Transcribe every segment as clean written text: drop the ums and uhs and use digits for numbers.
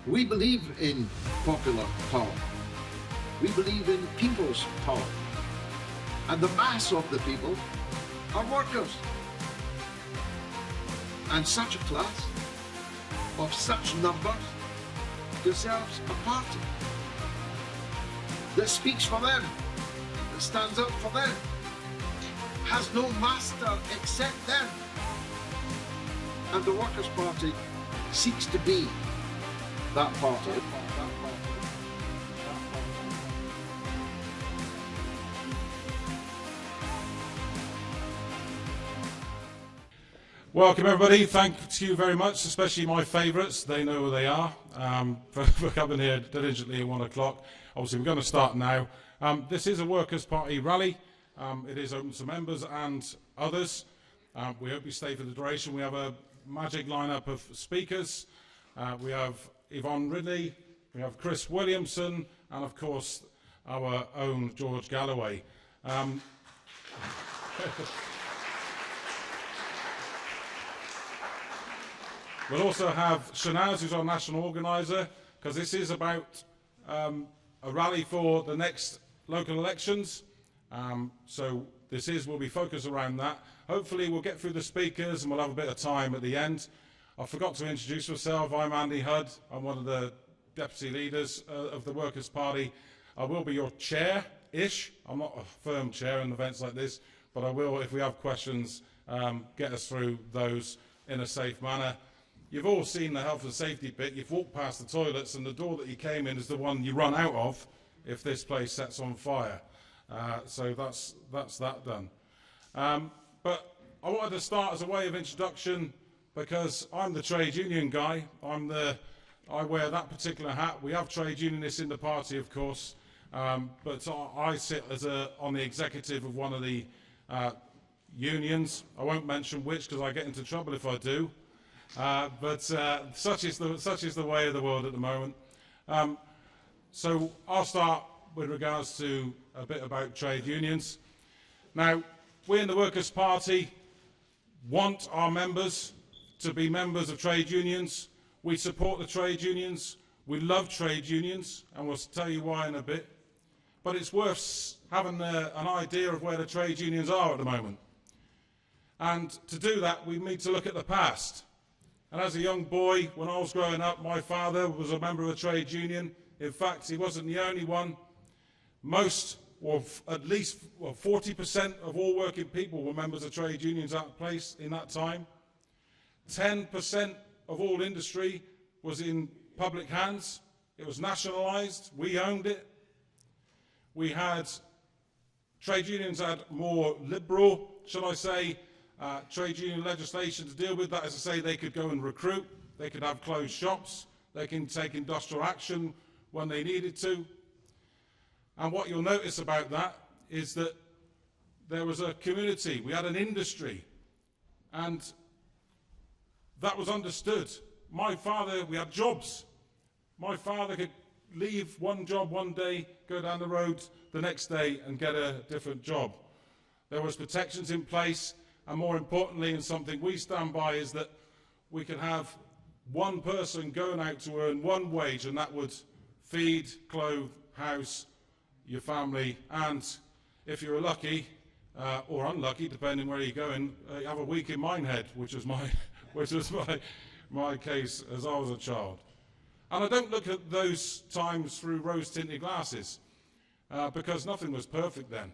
We believe in popular power. We believe in people's power. And the mass of the people are workers. And such a class of such numbers deserves a party that speaks for them, that stands up for them, has no master except them. And the Workers' Party seeks to be that party. Welcome everybody, thank you very much, especially my favourites, they know who they are, for coming here diligently at 1 o'clock. Obviously we're going to start now. This is a Workers' Party rally, it is open to members and others. We hope you stay for the duration. We have a magic lineup of speakers. We have Yvonne Ridley, we have Chris Williamson, and of course our own George Galloway. We'll also have Shanaz, who's our national organiser, because this is about a rally for the next local elections. So will be focused around that. Hopefully we'll get through the speakers and we'll have a bit of time at the end. I forgot to introduce myself. I'm Andy Hudd. I'm one of the deputy leaders of the Workers' Party. I will be your chair-ish. I'm not a firm chair in events like this, but I will, if we have questions, get us through those in a safe manner. You've all seen the health and safety bit. You've walked past the toilets and the door that you came in is the one you run out of if this place sets on fire. So that's that done. But I wanted to start as a way of introduction because I'm the trade union guy. I wear that particular hat. We have trade unionists in the party, of course, but I sit as on the executive of one of the unions. I won't mention which because I get into trouble if I do. But such is the way of the world at the moment. So I'll start with regards to a bit about trade unions. Now, we in the Workers' Party want our members to be members of trade unions. We support the trade unions. We love trade unions, and we'll tell you why in a bit. But it's worth having an idea of where the trade unions are at the moment. And to do that, we need to look at the past. And as a young boy, when I was growing up, my father was a member of a trade union. In fact, he wasn't the only one. Most, or at least 40% of all working people were members of trade unions at place in that time. 10% of all industry was in public hands. It was nationalised. We owned it. We had, trade unions had more liberal, shall I say, trade union legislation to deal with that. As I say, they could go and recruit, they could have closed shops, they can take industrial action when they needed to. And what you'll notice about that is that there was a community, we had an industry, and that was understood. My father, we had jobs. My father could leave one job one day, go down the road the next day and get a different job. There was protections in place. And more importantly, and something we stand by, is that we can have one person going out to earn one wage, and that would feed, clothe, house your family, and if you're lucky or unlucky, depending where you're going, you have a week in Minehead, which was my case as I was a child. And I don't look at those times through rose-tinted glasses because nothing was perfect then.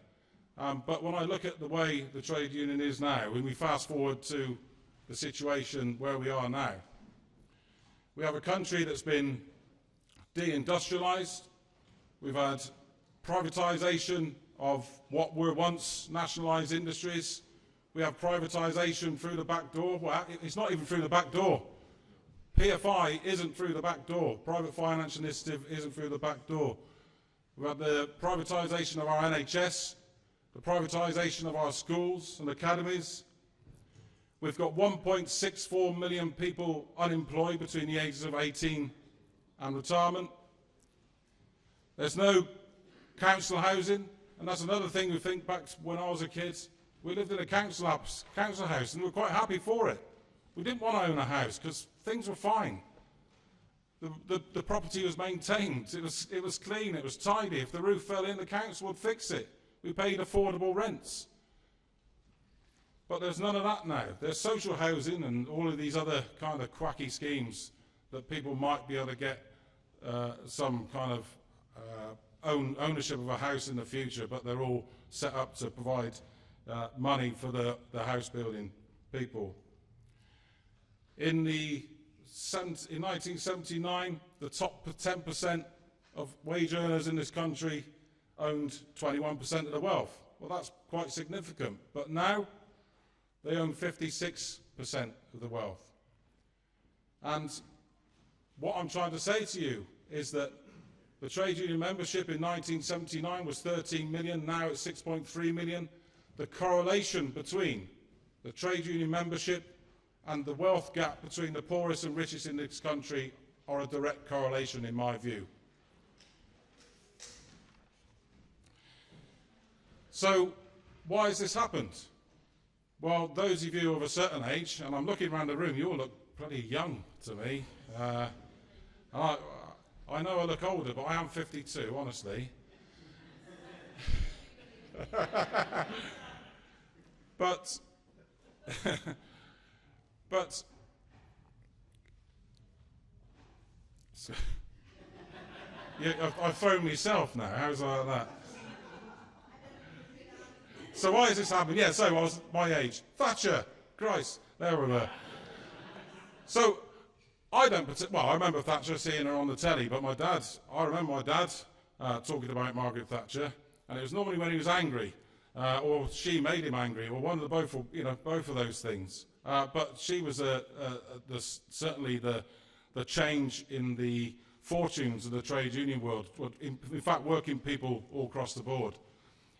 But when I look at the way the trade union is now, when we fast forward to the situation where we are now, we have a country that's been deindustrialised. We've had privatisation of what were once nationalised industries. We have privatisation through the back door. Well, it's not even through the back door. PFI isn't through the back door. Private Finance Initiative isn't through the back door. We've had the privatisation of our NHS. The privatisation of our schools and academies. We've got 1.64 million people unemployed between the ages of 18 and retirement. There's no council housing, and that's another thing we think back to when I was a kid. We lived in a council house, and we were quite happy for it. We didn't want to own a house because things were fine. the property was maintained. It was clean, it was tidy. If the roof fell in, the council would fix it. We paid affordable rents. But there's none of that now. There's social housing and all of these other kind of quacky schemes that people might be able to get some kind of ownership of a house in the future, but they're all set up to provide money for the house building people. In 1979, the top 10% of wage earners in this country owned 21% of the wealth. Well, that's quite significant. But now, they own 56% of the wealth. And what I'm trying to say to you is that the trade union membership in 1979 was 13 million, now it's 6.3 million. The correlation between the trade union membership and the wealth gap between the poorest and richest in this country are a direct correlation in my view. So why has this happened? Well, those of you of a certain age, and I'm looking around the room, you all look pretty young to me. I know I look older, but I am 52, honestly. But so, yeah, I've thrown myself now. How's that? So why has this happened? Yeah, so I was my age. Thatcher, Christ, there we were. So I remember Thatcher, seeing her on the telly, but I remember my dad talking about Margaret Thatcher, and it was normally when he was angry, or she made him angry, or one of the both, both of those things. But she was certainly the change in the fortunes of the trade union world. In fact, working people all across the board.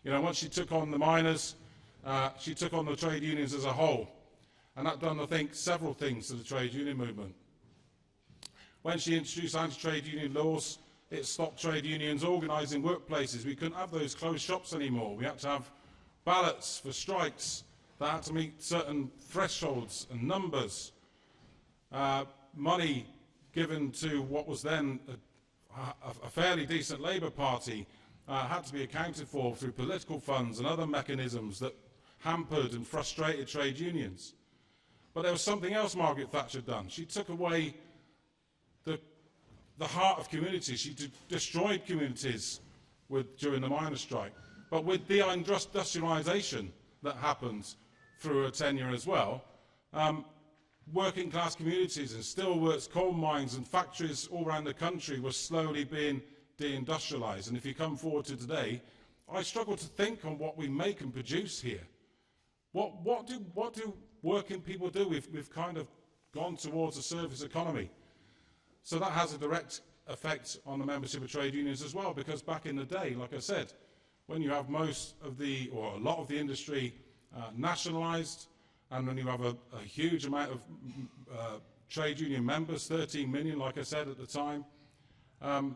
Once she took on the miners, she took on the trade unions as a whole, and that done, I think, several things to the trade union movement. When she introduced anti-trade union laws, it stopped trade unions organising workplaces. We couldn't have those closed shops anymore. We had to have ballots for strikes that had to meet certain thresholds and numbers. Money given to what was then a fairly decent Labour Party had to be accounted for through political funds and other mechanisms that hampered and frustrated trade unions. But there was something else Margaret Thatcher had done. She took away the heart of communities. She destroyed communities during the miners' strike. But with the industrialisation that happened through her tenure as well, working class communities and steelworks, coal mines and factories all around the country were slowly being deindustrialised. And if you come forward to today, I struggle to think on what we make and produce here. What do working people do? We've kind of gone towards a service economy. So that has a direct effect on the membership of trade unions as well, because back in the day, like I said, when you have most of or a lot of the industry nationalised, and when you have a huge amount of trade union members, 13 million, like I said at the time, that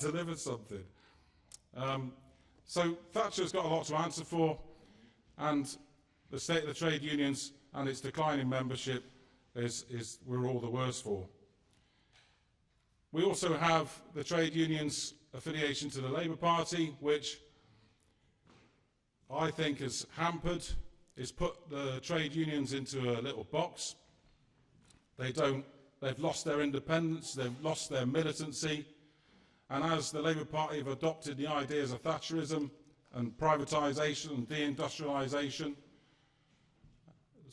delivered something. So Thatcher's got a lot to answer for, and the state of the trade unions and its decline in membership we're all the worse for. We also have the trade unions' affiliation to the Labour Party, which I think has hampered, has put the trade unions into a little box. They've lost their independence, they've lost their militancy, and as the Labour Party have adopted the ideas of Thatcherism and privatisation and deindustrialisation,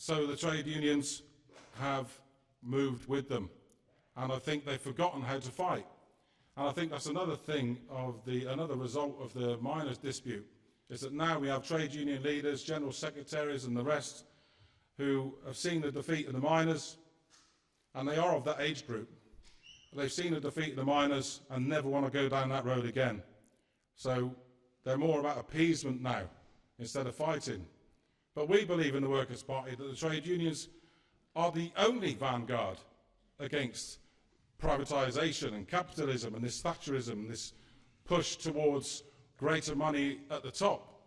so the trade unions have moved with them. And I think they've forgotten how to fight. And I think that's another thing another result of the miners' dispute, is that now we have trade union leaders, general secretaries and the rest who have seen the defeat of the miners, and they are of that age group. They've seen the defeat of the miners and never want to go down that road again. So they're more about appeasement now instead of fighting. But we believe in the Workers' Party that the trade unions are the only vanguard against privatisation and capitalism and this Thatcherism and this push towards greater money at the top.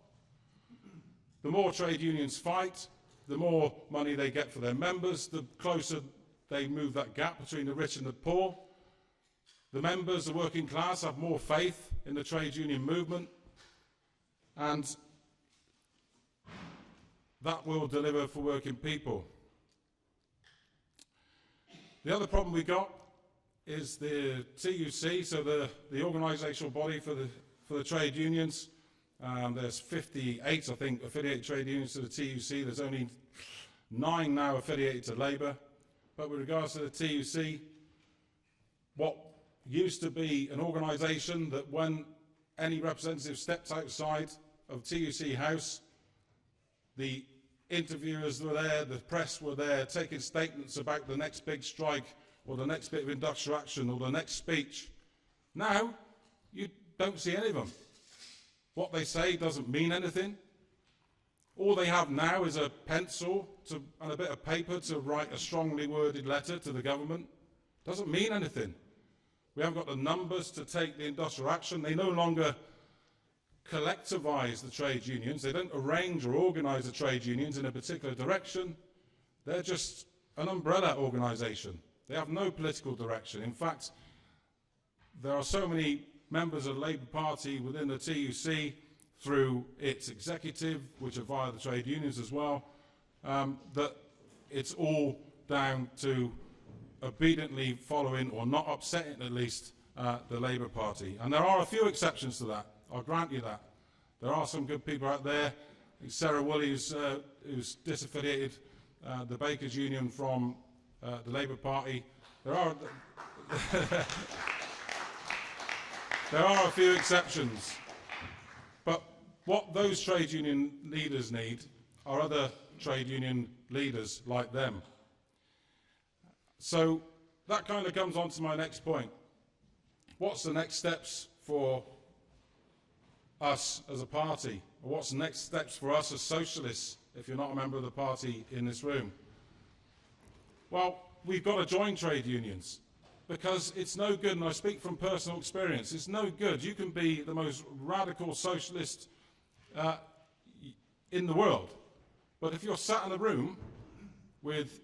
The more trade unions fight, the more money they get for their members, the closer they move that gap between the rich and the poor. The members, the working class, have more faith in the trade union movement, and that will deliver for working people. The other problem we got is the TUC, so the organisational body for the trade unions. There's 58, I think, affiliated trade unions to the TUC. There's only 9 now affiliated to Labour. But with regards to the TUC, what used to be an organisation that when any representative stepped outside of TUC House, the interviewers were there, the press were there, taking statements about the next big strike or the next bit of industrial action or the next speech. Now, you don't see any of them. What they say doesn't mean anything. All they have now is a pencil and a bit of paper to write a strongly worded letter to the government. Doesn't mean anything. We haven't got the numbers to take the industrial action. They no longer collectivise the trade unions. They don't arrange or organise the trade unions in a particular direction. They're just an umbrella organisation. They have no political direction. In fact, there are so many members of the Labour Party within the TUC through its executive, which are via the trade unions as well, that it's all down to obediently following, or not upsetting at least, the Labour Party. And there are a few exceptions to that, I'll grant you that. There are some good people out there. Sarah Woolley, who's disaffiliated the Bakers Union from the Labour Party. There are there are a few exceptions. But what those trade union leaders need are other trade union leaders like them. So that kind of comes on to my next point. What's the next steps for us as a party? Or what's the next steps for us as socialists, if you're not a member of the party in this room? Well, we've got to join trade unions, because it's no good, and I speak from personal experience, it's no good. You can be the most radical socialist in the world, but if you're sat in a room with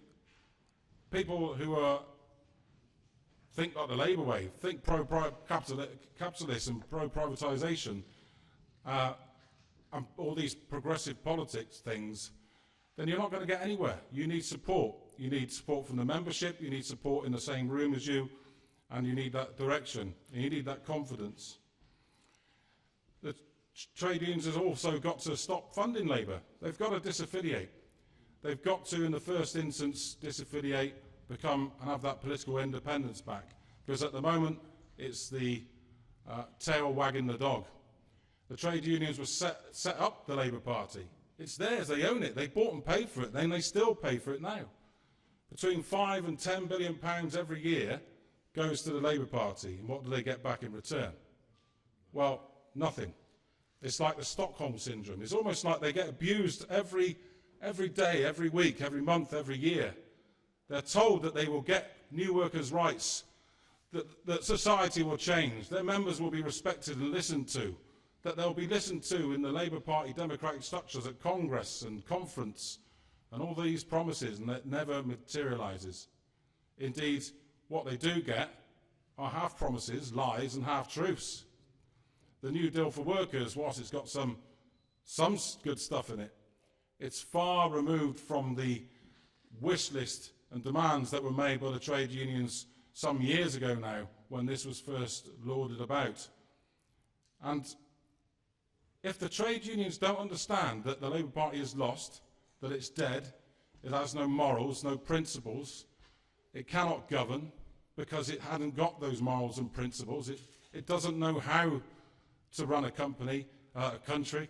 people who think like the Labour way, think pro-capitalist and pro-privatisation, and all these progressive politics things, then you're not going to get anywhere. You need support. You need support from the membership, you need support in the same room as you, and you need that direction, and you need that confidence. The trade unions have also got to stop funding Labour. They've got to disaffiliate. They've got to, in the first instance, disaffiliate, become and have that political independence back. Because at the moment, it's the tail wagging the dog. The trade unions were set up the Labour Party. It's theirs, they own it, they bought and paid for it, then they still pay for it now. Between £5 and £10 billion every year goes to the Labour Party, and what do they get back in return? Well, nothing. It's like the Stockholm Syndrome. It's almost like they get abused every day, every week, every month, every year. They're told that they will get new workers' rights, that society will change, their members will be respected and listened to, that they'll be listened to in the Labour Party democratic structures at Congress and conference, and all these promises, and that never materialises. Indeed, what they do get are half promises, lies, and half truths. The New Deal for Workers, whilst it's got some good stuff in it, it's far removed from the wish list and demands that were made by the trade unions some years ago now, when this was first lauded about. And if the trade unions don't understand that the Labour Party is lost, that it's dead, it has no morals, no principles, it cannot govern because it hadn't got those morals and principles, it doesn't know how to run a company, country,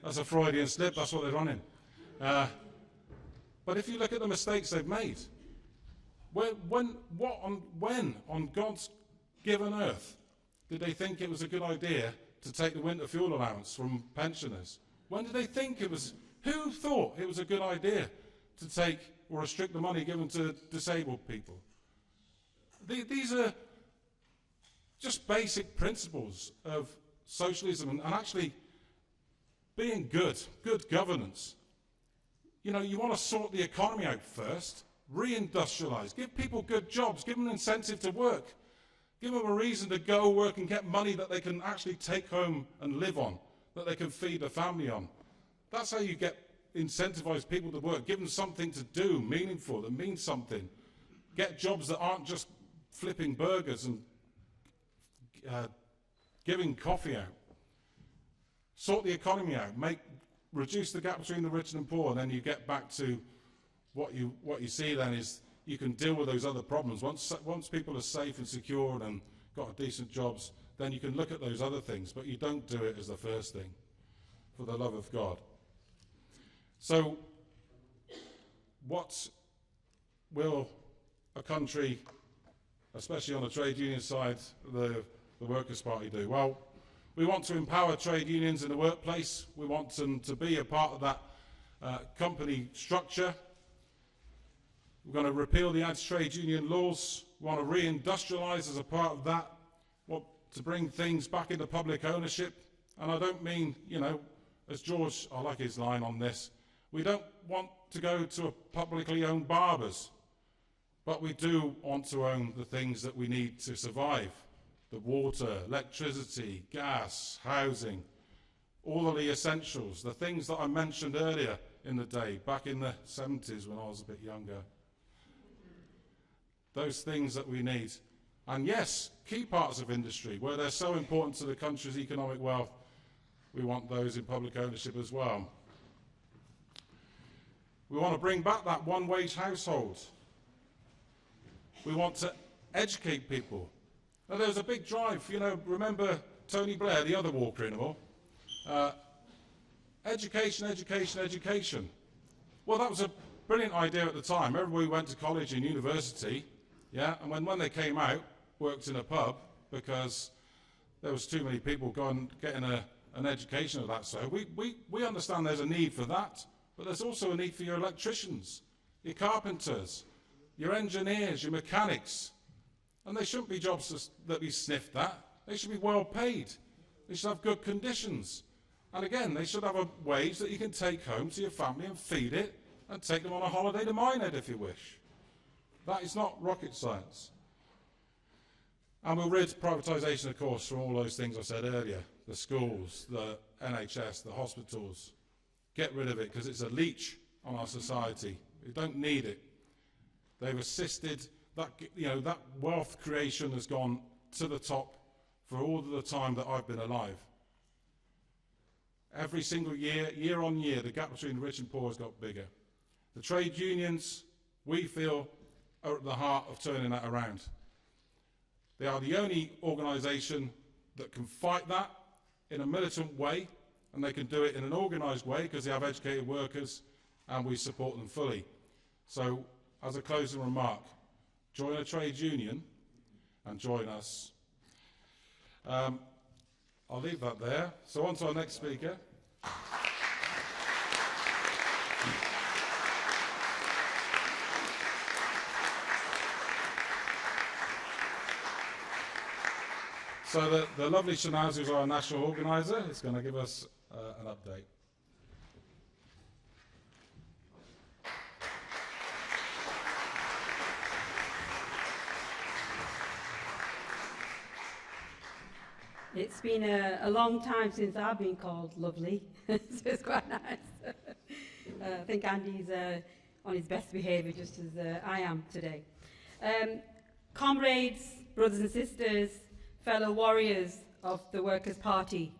that's a Freudian slip, that's what they're running. But if you look at the mistakes they've made, when on God's given earth did they think it was a good idea to take the winter fuel allowance from pensioners? When did they think it was? Who thought it was a good idea to take or restrict the money given to disabled people? These are just basic principles of socialism and actually being good governance. you know, you want to sort the economy out first, reindustrialise, give people good jobs, give them an incentive to work, give them a reason to go work and get money that they can actually take home and live on, that they can feed a family on. That's how you get incentivise people to work. Give them something to do, meaningful, that means something. Get jobs that aren't just flipping burgers and giving coffee out. Sort the economy out. Reduce the gap between the rich and the poor, and then you get back to what you see then is you can deal with those other problems. Once people are safe and secure and got decent jobs, then you can look at those other things, but you don't do it as the first thing, for the love of God. So, what will a country, especially on the trade union side, the Workers' Party do? Well, we want to empower trade unions in the workplace. We want them to be a part of that company structure. We're going to repeal the anti-trade union laws. We want to reindustrialise as a part of that. We want to bring things back into public ownership. And I don't mean, you know, as George, I like his line on this, we don't want to go to a publicly owned barbers, but we do want to own the things that we need to survive. The water, electricity, gas, housing, all of the essentials, the things that I mentioned earlier in the day, back in the 70s when I was a bit younger. Those things that we need. And yes, key parts of industry, where they're so important to the country's economic wealth, we want those in public ownership as well. We want to bring back that one-wage household. We want to educate people. Now, there was a big drive, you know, remember Tony Blair, the other war criminal? Education, education, education. Well, that was a brilliant idea at the time. Everybody went to college and university, yeah, and when they came out, worked in a pub because there was too many people getting an education of that. So we understand there's a need for that, but there's also a need for your electricians, your carpenters, your engineers, your mechanics. And they shouldn't be jobs that be sniffed at. They should be well paid. They should have good conditions. And again, they should have a wage that you can take home to your family and feed it and take them on a holiday to Minehead if you wish. That is not rocket science. And we'll rid privatisation, of course, from all those things I said earlier. The schools, the NHS, the hospitals. Get rid of it because it's a leech on our society. We don't need it. They've assisted. That wealth creation has gone to the top for all of the time that I've been alive. Every single year, year on year, the gap between the rich and poor has got bigger. The trade unions, we feel, are at the heart of turning that around. They are the only organisation that can fight that in a militant way, and they can do it in an organised way because they have educated workers and we support them fully. So, as a closing remark, join a trade union and join us. I'll leave that there. So on to our next speaker. So the lovely Shanaz, who's our national organiser, is going to give us an update. It's been a long time since I've been called lovely, so it's quite nice. I think Andy's on his best behaviour just as I am today. Comrades, brothers and sisters, fellow warriors of the Workers' Party,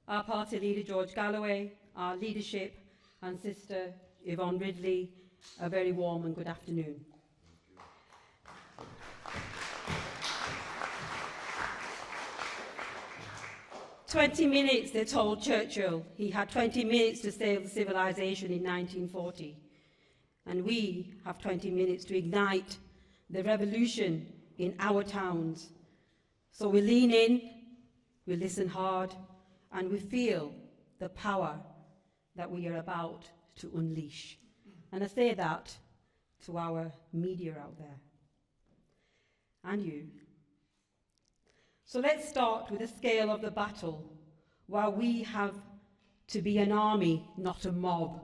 our party leader George Galloway, our leadership and sister Yvonne Ridley, a very warm and good afternoon. "20 minutes, they told Churchill. He had 20 minutes to save civilization in 1940. And we have 20 minutes to ignite the revolution in our towns. So we lean in, we listen hard, and we feel the power that we are about to unleash." And I say that to our media out there. And you. So let's start with the scale of the battle, while we have to be an army, not a mob.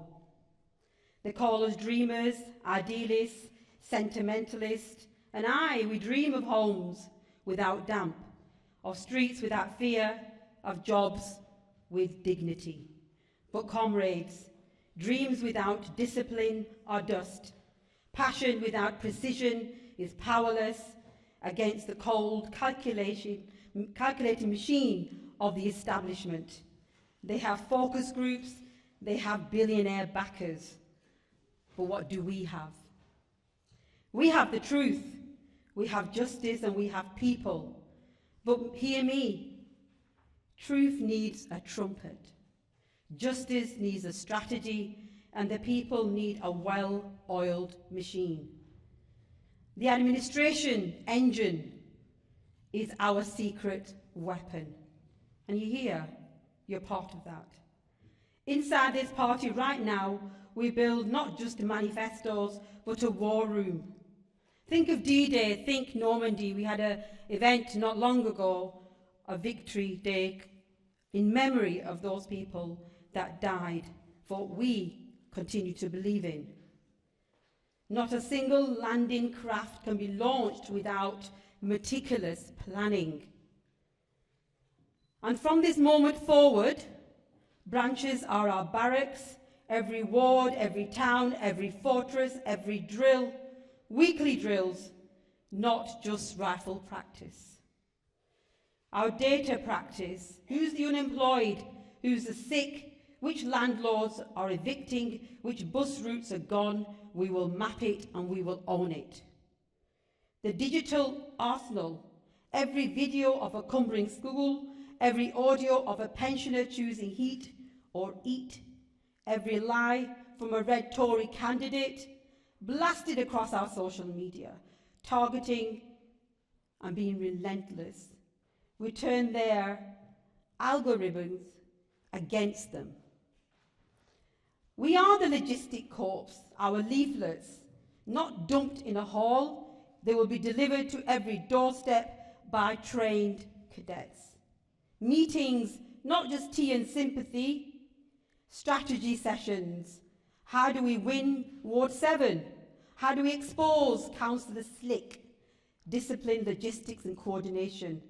They call us dreamers, idealists, sentimentalists, and we dream of homes without damp, of streets without fear, of jobs with dignity. But comrades, dreams without discipline are dust. Passion without precision is powerless against the cold, calculating machine of the establishment. They have focus groups, they have billionaire backers. But what do we have? We have the truth, we have justice, and we have people. But hear me, truth needs a trumpet. Justice needs a strategy, and the people need a well-oiled machine. The administration engine is our secret weapon. And you hear, you're part of that. Inside this party right now, we build not just manifestos, but a war room. Think of D-Day, think Normandy. We had an event not long ago, a victory day, in memory of those people that died for what we continue to believe in. Not a single landing craft can be launched without meticulous planning. And from this moment forward, branches are our barracks, every ward, every town, every fortress, every drill, weekly drills, not just rifle practice. Our data practice, who's the unemployed, who's the sick, which landlords are evicting, which bus routes are gone, we will map it and we will own it. The digital arsenal, every video of a cumbering school, every audio of a pensioner choosing heat or eat, every lie from a red Tory candidate, blasted across our social media, targeting and being relentless. We turn their algorithms against them. We are the logistic corps, our leaflets, not dumped in a hall. They will be delivered to every doorstep by trained cadets. Meetings, not just tea and sympathy, strategy sessions. How do we win Ward 7? How do we expose Councillor Slick? Discipline, logistics and coordination.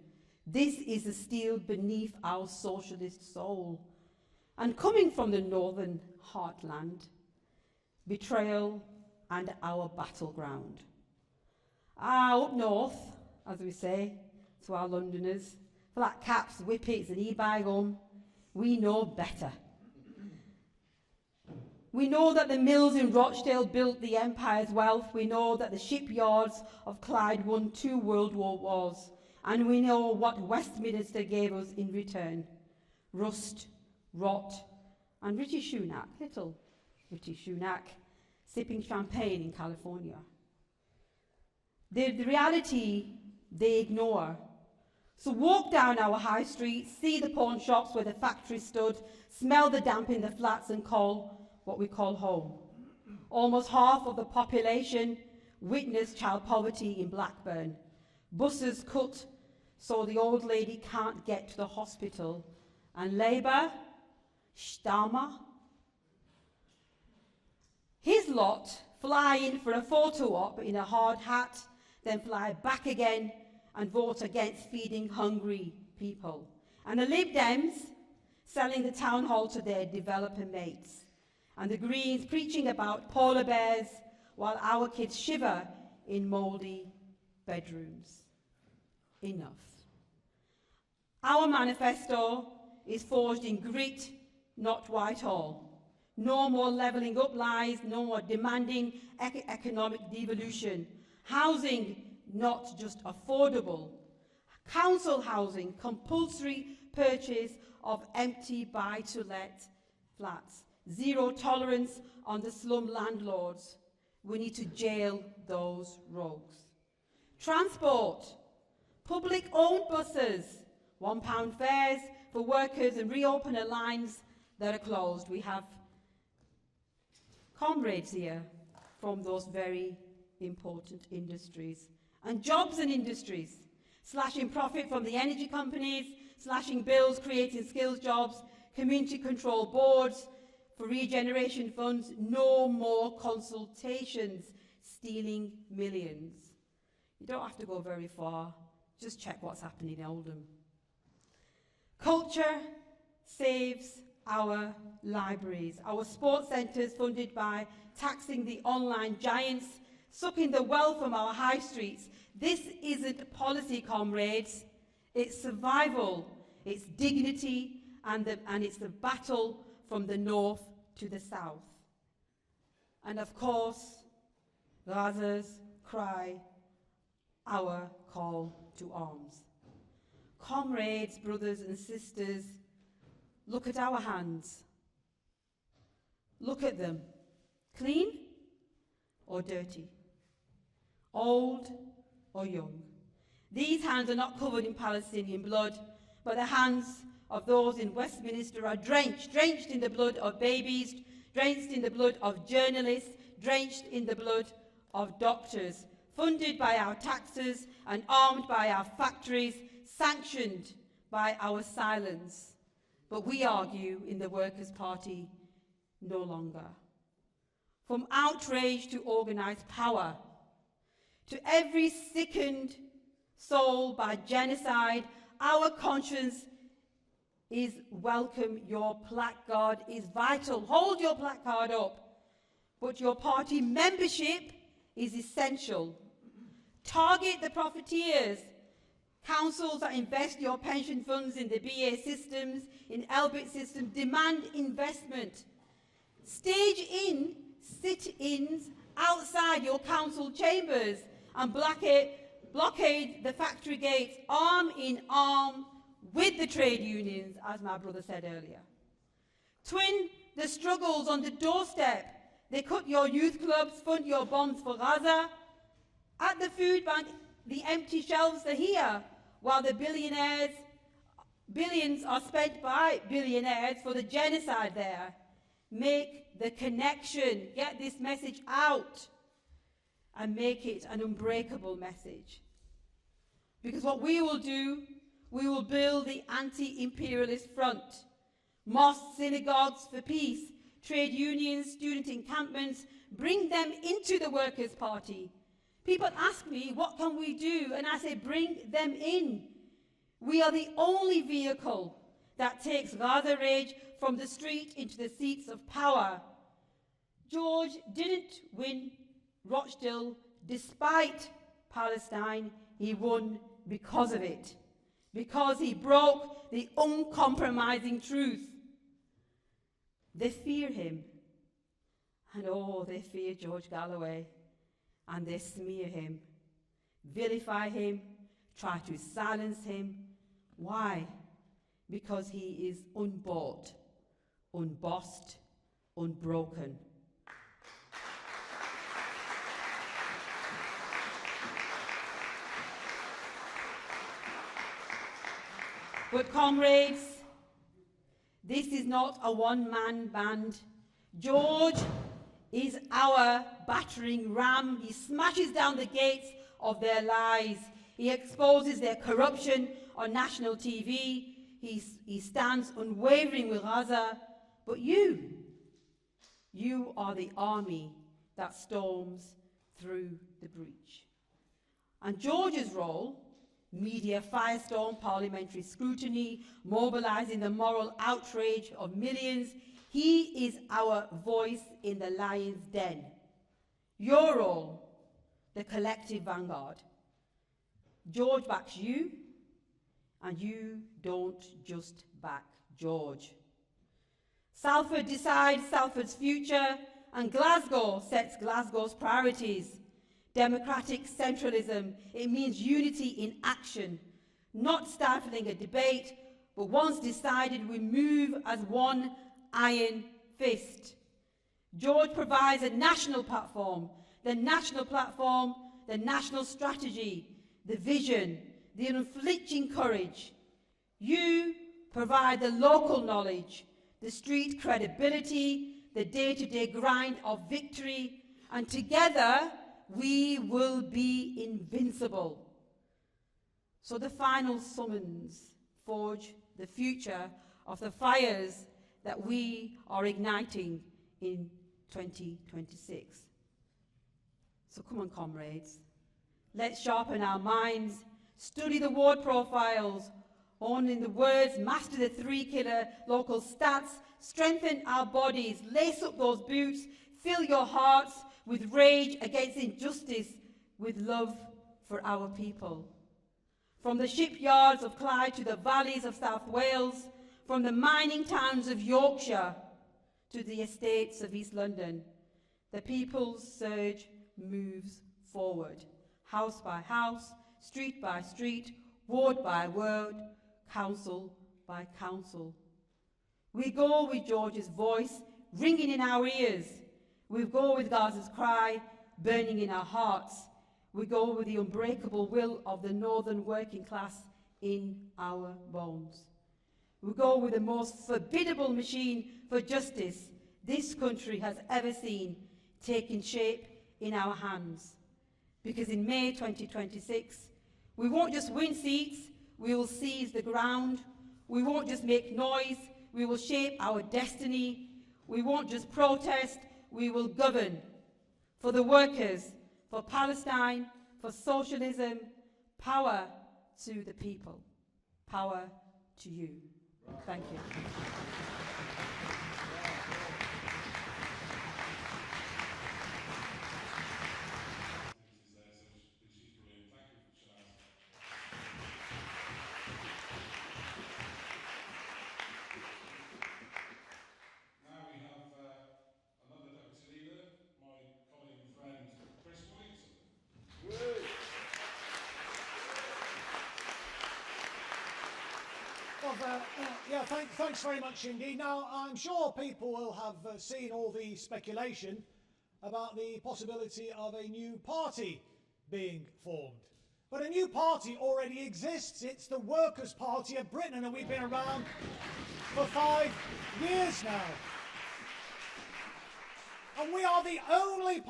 This is the steel beneath our socialist soul. And coming from the northern heartland, betrayal and our battleground. Up north, as we say to our Londoners, flat caps, whippets and e-bygone, we know better. We know that the mills in Rochdale built the empire's wealth. We know that the shipyards of Clyde won 2 World War wars. And we know what Westminster gave us in return. Rust, rot, and Richie Sunak, little Richie Sunak, sipping champagne in California. The reality they ignore. So walk down our high streets, see the pawn shops where the factory stood, smell the damp in the flats and call what we call home. Almost half of the population witnessed child poverty in Blackburn. Buses cut so the old lady can't get to the hospital. And Labour, Starmer, his lot fly in for a photo op in a hard hat, then fly back again and vote against feeding hungry people. And the Lib Dems selling the town hall to their developer mates. And the Greens preaching about polar bears while our kids shiver in mouldy bedrooms. Enough. Our manifesto is forged in grit, not Whitehall. No more levelling up lies, no more demanding economic devolution. Housing, not just affordable. Council housing, compulsory purchase of empty buy-to-let flats. Zero tolerance on the slum landlords. We need to jail those rogues. Transport, public-owned buses, £1 fares for workers and reopen the lines that are closed. We have comrades here from those very important industries. And jobs and industries, slashing profit from the energy companies, slashing bills, creating skills jobs, community control boards, for regeneration funds, no more consultations, stealing millions. You don't have to go very far, just check what's happening in Oldham. Culture saves our libraries, our sports centres funded by taxing the online giants, sucking the wealth from our high streets. This isn't policy, comrades. It's survival, it's dignity, and it's the battle from the north to the south. And of course, Gaza's cry, our call to arms. Comrades, brothers and sisters, look at our hands. Look at them. Clean or dirty? Old or young? These hands are not covered in Palestinian blood, but the hands of those in Westminster are drenched in the blood of babies, drenched in the blood of journalists, drenched in the blood of doctors, funded by our taxes and armed by our factories, sanctioned by our silence. But we argue in the Workers' Party no longer. From outrage to organised power, to every sickened soul by genocide, our conscience is welcome. Your placard is vital. Hold your placard up. But your party membership is essential. Target the profiteers. Councils that invest your pension funds in the BA systems, in LBIT systems, demand investment. Stage in sit-ins outside your council chambers and blockade the factory gates, arm in arm with the trade unions, as my brother said earlier. Twin the struggles on the doorstep. They cut your youth clubs, fund your bonds for Gaza. At the food bank, the empty shelves are here, while the billions are spent by billionaires for the genocide there. Make the connection, get this message out, and make it an unbreakable message. Because what we will do, we will build the anti-imperialist front. Mosques, synagogues for peace, trade unions, student encampments, bring them into the Workers' Party. People ask me, what can we do? And I say, bring them in. We are the only vehicle that takes Gaza rage from the street into the seats of power. George didn't win Rochdale despite Palestine. He won because of it. Because he broke the uncompromising truth. They fear him. And oh, they fear George Galloway. And they smear him, vilify him, try to silence him. Why? Because he is unbought, unbossed, unbroken. But comrades, this is not a one-man band. George is our battering ram. He smashes down the gates of their lies. He exposes their corruption on national TV. He stands unwavering with Gaza. But you are the army that storms through the breach. And George's role, media firestorm, parliamentary scrutiny, mobilizing the moral outrage of millions, he is our voice in the lion's den. Your role, the collective vanguard. George backs you, and you don't just back George. Salford decides Salford's future, and Glasgow sets Glasgow's priorities. Democratic centralism, it means unity in action, not stifling a debate, but once decided, we move as one iron fist. George provides a national platform, the national strategy, the vision, the unflinching courage. You provide the local knowledge, the street credibility, the day-to-day grind of victory, and together we will be invincible. So the final summons forge the future of the fires that we are igniting in 2026. So come on, comrades. Let's sharpen our minds, study the ward profiles, hone in the words, master the 3-killer local stats, strengthen our bodies, lace up those boots, fill your hearts with rage against injustice, with love for our people. From the shipyards of Clyde to the valleys of South Wales, from the mining towns of Yorkshire to the estates of East London, the people's surge moves forward, house by house, street by street, ward by ward, council by council. We go with George's voice ringing in our ears. We go with Gaza's cry burning in our hearts. We go with the unbreakable will of the northern working class in our bones. We go with the most formidable machine for justice this country has ever seen taking shape in our hands. Because in May 2026, we won't just win seats, we will seize the ground. We won't just make noise, we will shape our destiny. We won't just protest, we will govern. For the workers, for Palestine, for socialism, power to the people, power to you. Thank you. Thanks very much indeed. Now, I'm sure people will have seen all the speculation about the possibility of a new party being formed. But a new party already exists. It's the Workers' Party of Britain, and we've been around for 5 years now. And we are the only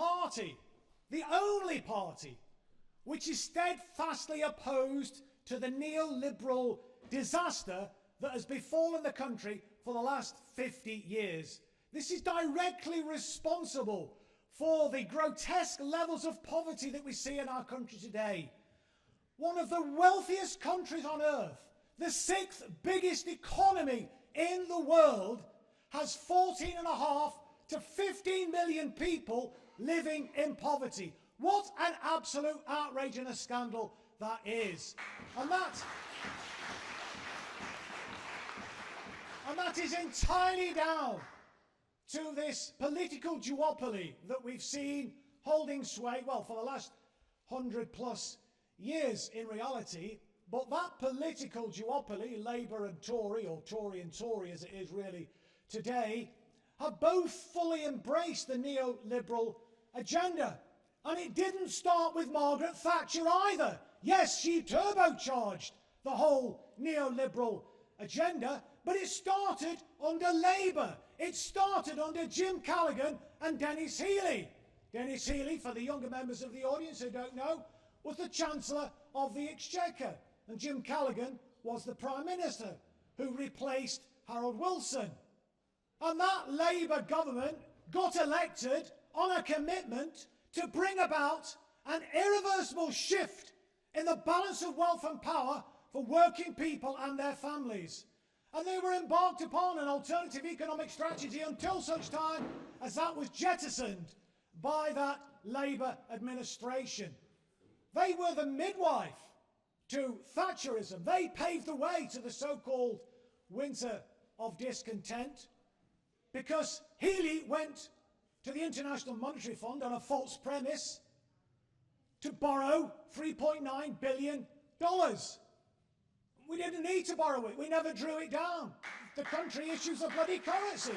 party which is steadfastly opposed to the neoliberal disaster that has befallen the country for the last 50 years. This is directly responsible for the grotesque levels of poverty that we see in our country today. One of the wealthiest countries on earth, the 6th biggest economy in the world, has 14.5 to 15 million people living in poverty. What an absolute outrage and a scandal that is. And that is entirely down to this political duopoly that we've seen holding sway, well, for the last 100+ years in reality. But that political duopoly, Labour and Tory, or Tory and Tory as it is really today, have both fully embraced the neoliberal agenda. And it didn't start with Margaret Thatcher either. Yes, she turbocharged the whole neoliberal agenda, but it started under Labour. It started under Jim Callaghan and Denis Healey. Denis Healey, for the younger members of the audience who don't know, was the Chancellor of the Exchequer, and Jim Callaghan was the Prime Minister who replaced Harold Wilson. And that Labour government got elected on a commitment to bring about an irreversible shift in the balance of wealth and power for working people and their families. And they were embarked upon an alternative economic strategy until such time as that was jettisoned by that Labour administration. They were the midwife to Thatcherism. They paved the way to the so-called winter of discontent, because Healey went to the International Monetary Fund on a false premise to borrow $3.9 billion. We didn't need to borrow it. We never drew it down. The country issues a bloody currency.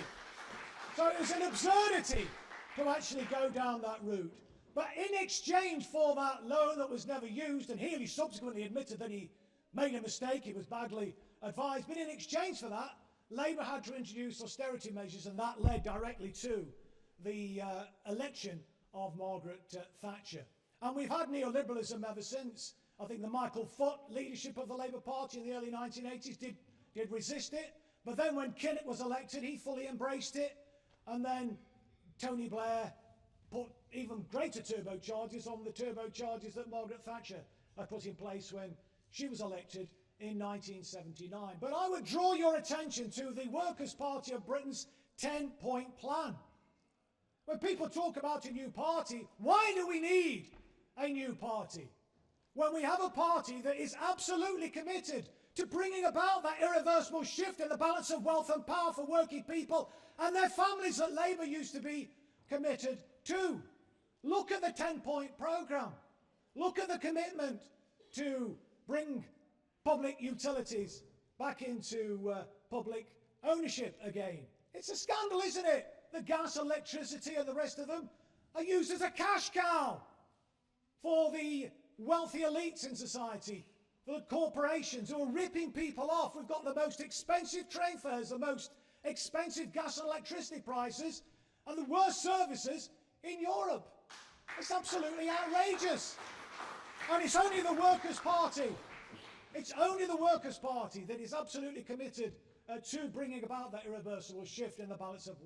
So it was an absurdity to actually go down that route. But in exchange for that loan that was never used, and Healey subsequently admitted that he made a mistake, he was badly advised, but in exchange for that, Labour had to introduce austerity measures, and that led directly to the election of Margaret Thatcher. And we've had neoliberalism ever since. I think the Michael Foot leadership of the Labour Party in the early 1980s did resist it, But then when Kinnock was elected, he fully embraced it. And then Tony Blair put even greater turbochargers on the turbochargers that Margaret Thatcher had put in place when she was elected in 1979. But I would draw your attention to the Workers' Party of Britain's 10-point plan. When people talk about a new party, why do we need a new party? When we have a party that is absolutely committed to bringing about that irreversible shift in the balance of wealth and power for working people and their families that Labour used to be committed to. Look at the 10-point programme. Look at the commitment to bring public utilities back into public ownership again. It's a scandal, isn't it? The gas, electricity and the rest of them are used as a cash cow for the wealthy elites in society, for the corporations who are ripping people off. We've got the most expensive train fares, the most expensive gas and electricity prices, and the worst services in Europe. It's absolutely outrageous. And it's only the Workers' Party. It's only the Workers' Party that is absolutely committed to bringing about that irreversible shift in the balance of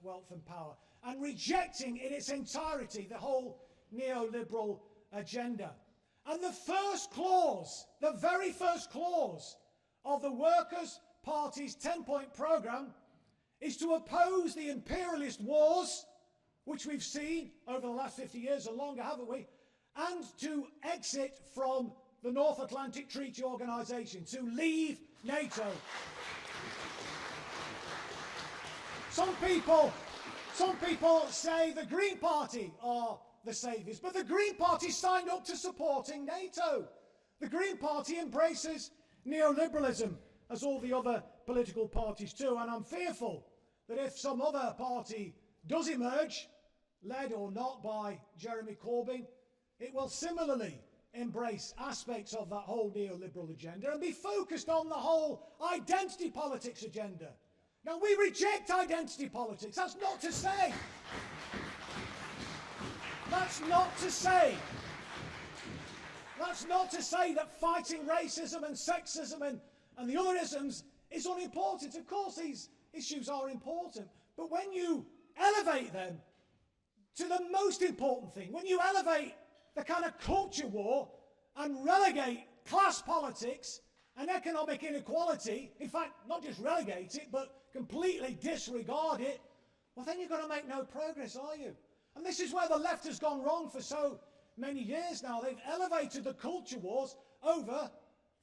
wealth and power, and rejecting in its entirety the whole neoliberal agenda. And the first clause, the very first clause of the Workers' Party's 10-point programme is to oppose the imperialist wars, which we've seen over the last 50 years or longer, haven't we? And to exit from the North Atlantic Treaty Organisation, to leave NATO. Some people say the Green Party are the saviours, but the Green Party signed up to supporting NATO. The Green Party embraces neoliberalism, as all the other political parties too, and I'm fearful that if some other party does emerge, led or not by Jeremy Corbyn, it will similarly embrace aspects of that whole neoliberal agenda and be focused on the whole identity politics agenda. Now, we reject identity politics. That's not to say that fighting racism and sexism and the other isms is unimportant. Of course, these issues are important. But when you elevate them to the most important thing, when you elevate the kind of culture war and relegate class politics and economic inequality, in fact, not just relegate it, but completely disregard it, well, then you're going to make no progress, are you? And this is where the left has gone wrong for so many years now. They've elevated the culture wars over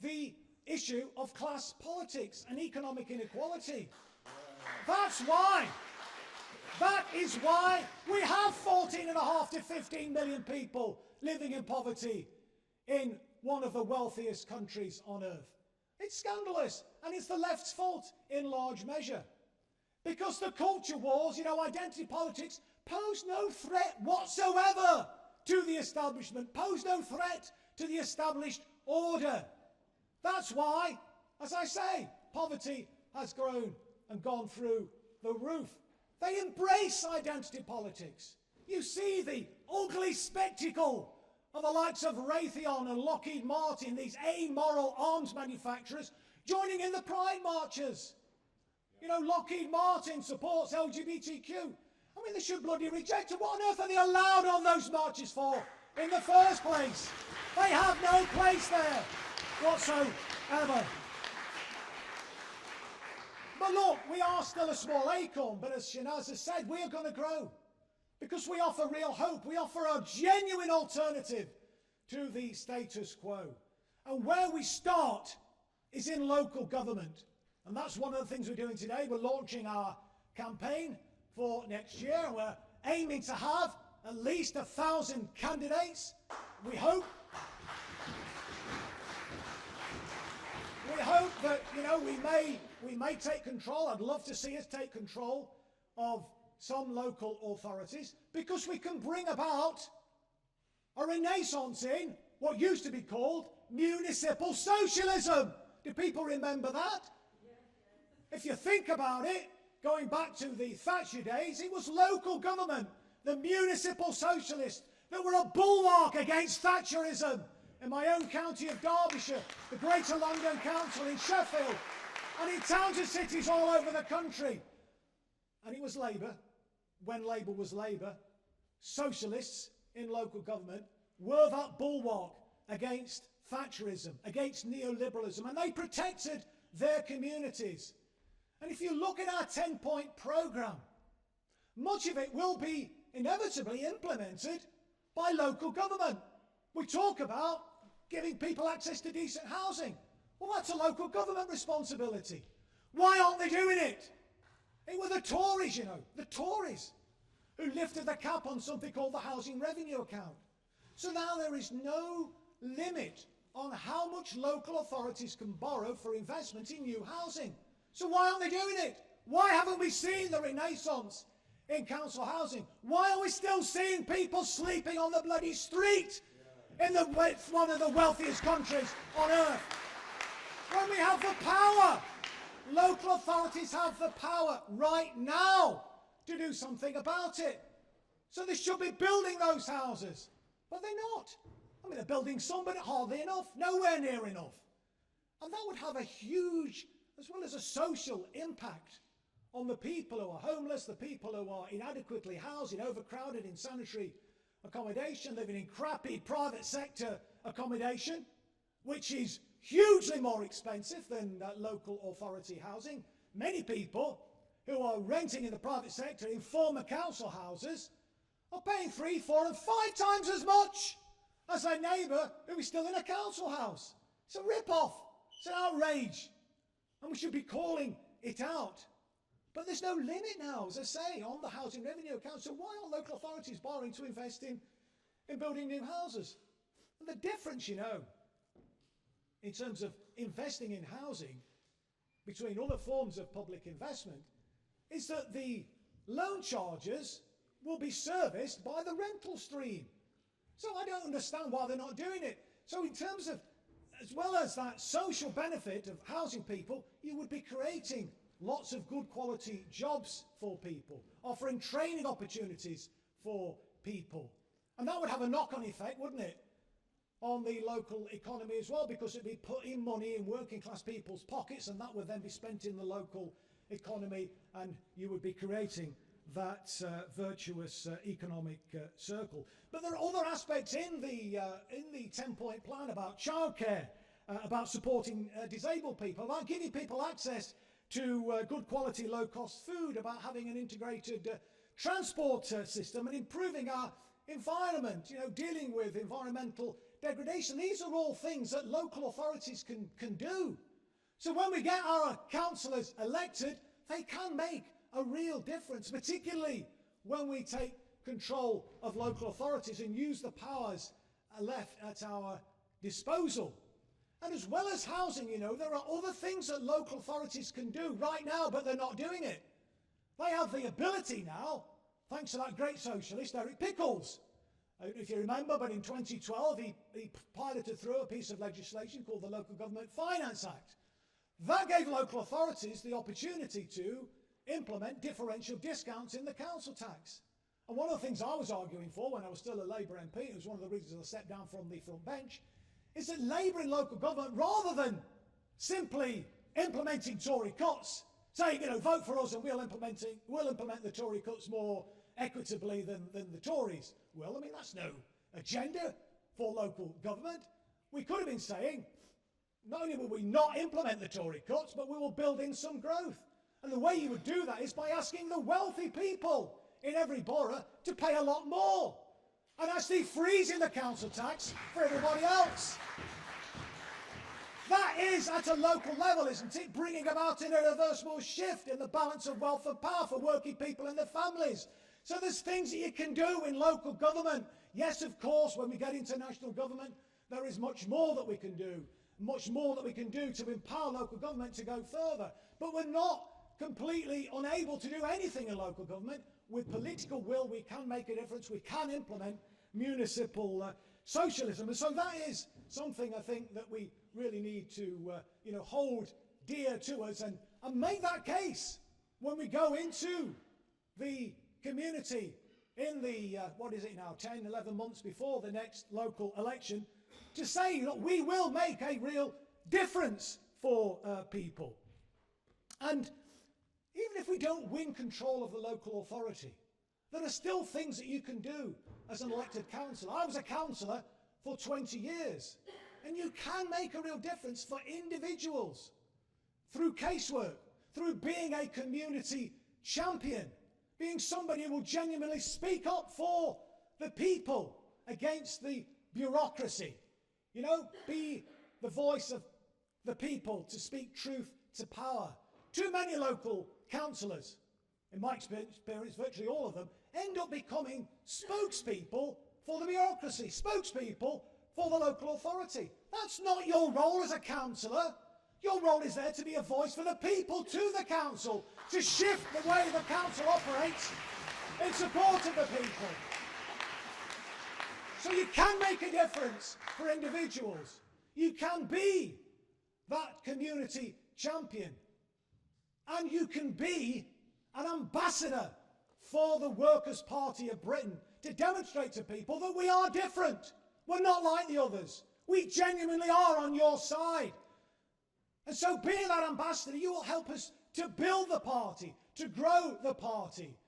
the issue of class politics and economic inequality. That's why. That is why we have 14.5 to 15 million people living in poverty in one of the wealthiest countries on earth. It's scandalous, and it's the left's fault in large measure. Because the culture wars, identity politics, pose no threat whatsoever to the establishment, pose no threat to the established order. That's why, as I say, poverty has grown and gone through the roof. They embrace identity politics. You see the ugly spectacle of the likes of Raytheon and Lockheed Martin, these amoral arms manufacturers, joining in the Pride marches. Lockheed Martin supports LGBTQ. I mean, they should bloody reject it. What on earth are they allowed on those marches for in the first place? They have no place there whatsoever. But look, we are still a small acorn, but as Shanaz has said, we are going to grow. Because we offer real hope. We offer a genuine alternative to the status quo. And where we start is in local government. And that's one of the things we're doing today. We're launching our campaign for next year. We're aiming to have at least 1,000 candidates. We hope that, we may take control. I'd love to see us take control of some local authorities, because we can bring about a renaissance in what used to be called municipal socialism. Do people remember that? If you think about it, going back to the Thatcher days, it was local government, the municipal socialists, that were a bulwark against Thatcherism. In my own county of Derbyshire, the Greater London Council in Sheffield, and in towns and cities all over the country. And it was Labour, when Labour was Labour, socialists in local government were that bulwark against Thatcherism, against neoliberalism, and they protected their communities. And if you look at our 10-point programme, much of it will be inevitably implemented by local government. We talk about giving people access to decent housing. Well, that's a local government responsibility. Why aren't they doing it? It were the Tories, you know, the Tories, who lifted the cap on something called the housing revenue account. So now there is no limit on how much local authorities can borrow for investment in new housing. So why aren't they doing it? Why haven't we seen the renaissance in council housing? Why are we still seeing people sleeping on the bloody street in one of the wealthiest countries on earth? When we have the power, local authorities have the power right now to do something about it. So they should be building those houses, but they're not. I mean, they're building some, but hardly enough, nowhere near enough. And that would have a huge, as well as a social impact on the people who are homeless, the people who are inadequately housed, in overcrowded, in sanitary accommodation, living in crappy private sector accommodation, which is hugely more expensive than local authority housing. Many people who are renting in the private sector in former council houses are paying 3, 4 and 5 times as much as their neighbour who is still in a council house. It's a rip-off. It's an outrage. And we should be calling it out. But there's no limit now, as I say, on the housing revenue account. So why aren't local authorities borrowing to invest in building new houses? And the difference, you know, in terms of investing in housing between other forms of public investment is that the loan charges will be serviced by the rental stream. So I don't understand why they're not doing it. So in terms of, as well as that social benefit of housing people, you would be creating lots of good quality jobs for people, offering training opportunities for people. And that would have a knock-on effect, wouldn't it, on the local economy as well, because it'd be putting money in working class people's pockets, and that would then be spent in the local economy, and you would be creating that virtuous economic circle. But there are other aspects in the 10-point plan about childcare, about supporting disabled people, about giving people access to good quality, low-cost food, about having an integrated transport system and improving our environment, you know, dealing with environmental degradation. These are all things that local authorities can do. So when we get our councillors elected, they can make a real difference, particularly when we take control of local authorities and use the powers left at our disposal. And as well as housing, you know, there are other things that local authorities can do right now, but they're not doing it. They have the ability now, thanks to that great socialist, Eric Pickles. If you remember, but in 2012, he piloted through a piece of legislation called the Local Government Finance Act. That gave local authorities the opportunity to implement differential discounts in the council tax. And one of the things I was arguing for when I was still a Labour MP, it was one of the reasons I stepped down from the front bench, is that Labour in local government, rather than simply implementing Tory cuts, saying, you know, vote for us and we'll implement the Tory cuts more equitably than the Tories. Well, I mean, that's no agenda for local government. We could have been saying, not only will we not implement the Tory cuts, but we will build in some growth. And the way you would do that is by asking the wealthy people in every borough to pay a lot more, and actually freezing the council tax for everybody else. That is at a local level, isn't it? Bringing about an irreversible shift in the balance of wealth and power for working people and their families. So there's things that you can do in local government. Yes, of course, when we get into national government, there is much more that we can do. Much more that we can do to empower local government to go further. But we're not completely unable to do anything in local government. With political will, we can make a difference. We can implement municipal socialism. And so that is something I think that we really need to hold dear to us and make that case when we go into the community in the, 10, 11 months before the next local election, to say that we will make a real difference for people. And even if we don't win control of the local authority, there are still things that you can do as an elected councillor. I was a councillor for 20 years, and you can make a real difference for individuals through casework, through being a community champion, being somebody who will genuinely speak up for the people against the bureaucracy. You know, be the voice of the people to speak truth to power. Too many local councillors, in my experience, virtually all of them, end up becoming spokespeople for the bureaucracy, spokespeople for the local authority. That's not your role as a councillor. Your role is there to be a voice for the people to the council, to shift the way the council operates in support of the people. So you can make a difference for individuals. You can be that community champion. And you can be an ambassador for the Workers' Party of Britain to demonstrate to people that we are different. We're not like the others. We genuinely are on your side. And so being that ambassador, you will help us to build the party, to grow the party,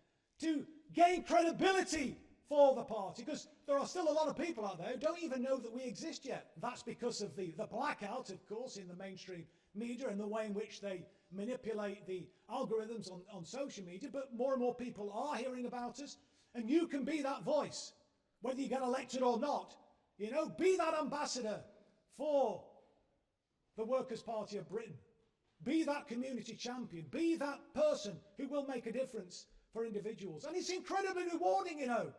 to gain credibility for the party, because there are still a lot of people out there who don't even know that we exist yet. That's because of the blackout, of course, in the mainstream media and the way in which they manipulate the algorithms on social media, but more and more people are hearing about us, and you can be that voice, whether you get elected or not. You know, be that ambassador for the Workers' Party of Britain. Be that community champion. Be that person who will make a difference for individuals. And it's incredibly rewarding, you know,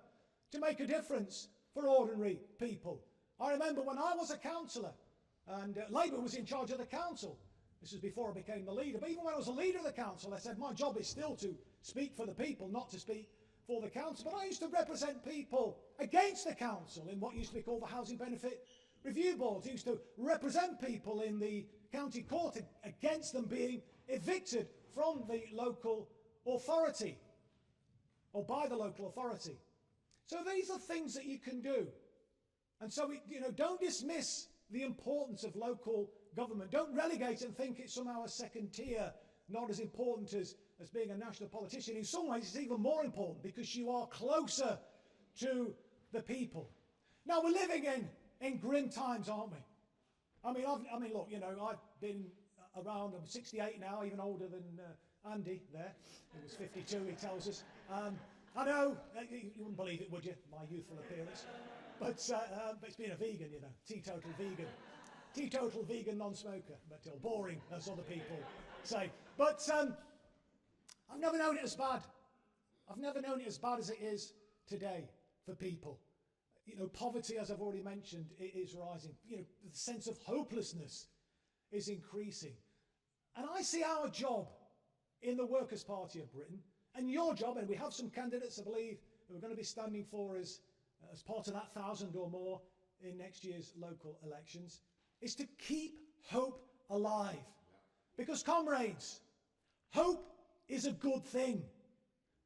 to make a difference for ordinary people. I remember when I was a councillor and Labour was in charge of the council. This was before I became the leader. But even when I was a leader of the council, I said my job is still to speak for the people, not to speak for the council. But I used to represent people against the council in what used to be called the Housing Benefit Review Boards. I used to represent people in the county court against them being evicted from the local authority or by the local authority. So these are things that you can do. And so, don't dismiss the importance of local government. Don't relegate and think it's somehow a second tier, not as important as being a national politician. In some ways, it's even more important because you are closer to the people. Now, we're living in grim times, aren't we? I mean, look, I've been around. I'm 68 now, even older than Andy there. He was 52, he tells us. I know, you wouldn't believe it, would you, my youthful appearance? But it's being a vegan, teetotal vegan. Teetotal vegan non-smoker, but boring, as other people say. But I've never known it as bad. I've never known it as bad as it is today for people. Poverty, as I've already mentioned, is rising. The sense of hopelessness is increasing. And I see our job in the Workers' Party of Britain, and your job, and we have some candidates, I believe, who are going to be standing for us as part of that 1,000 or more in next year's local elections, is to keep hope alive. Because, comrades, hope is a good thing.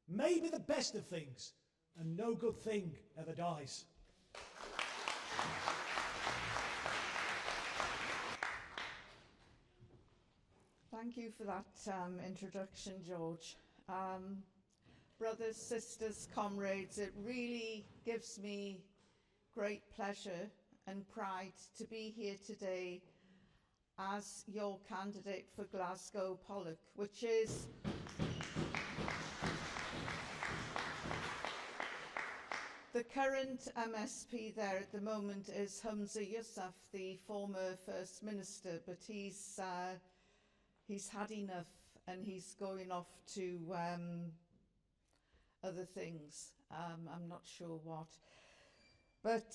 Maybe the best of things, and no good thing ever dies. Thank you for that introduction, George. Brothers, sisters, comrades, it really gives me great pleasure and pride to be here today as your candidate for Glasgow Pollock, which is the current MSP there at the moment is Humza Yousaf, the former First Minister, but he's had enough and he's going off to other things. I'm not sure what. But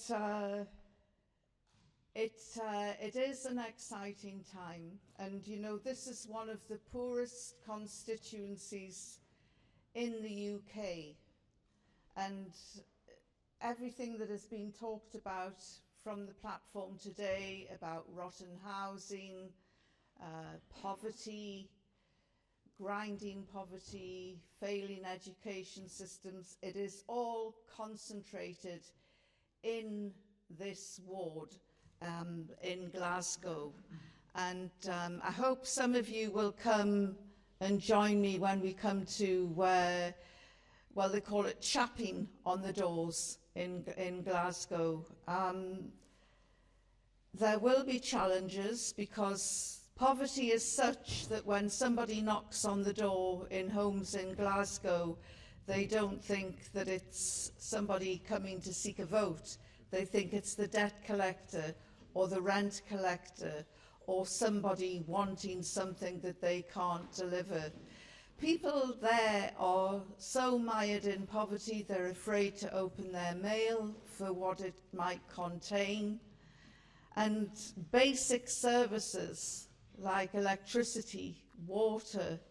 it is an exciting time, and this is one of the poorest constituencies in the UK, and everything that has been talked about from the platform today about rotten housing, poverty, grinding poverty, failing education systems, it is all concentrated in this ward in Glasgow. And I hope some of you will come and join me when we come to, well, they call it chapping on the doors in Glasgow. There will be challenges because poverty is such that when somebody knocks on the door in homes in Glasgow, they don't think that it's somebody coming to seek a vote. They think it's the debt collector or the rent collector or somebody wanting something that they can't deliver. People there are so mired in poverty, they're afraid to open their mail for what it might contain. And basic services like electricity, water,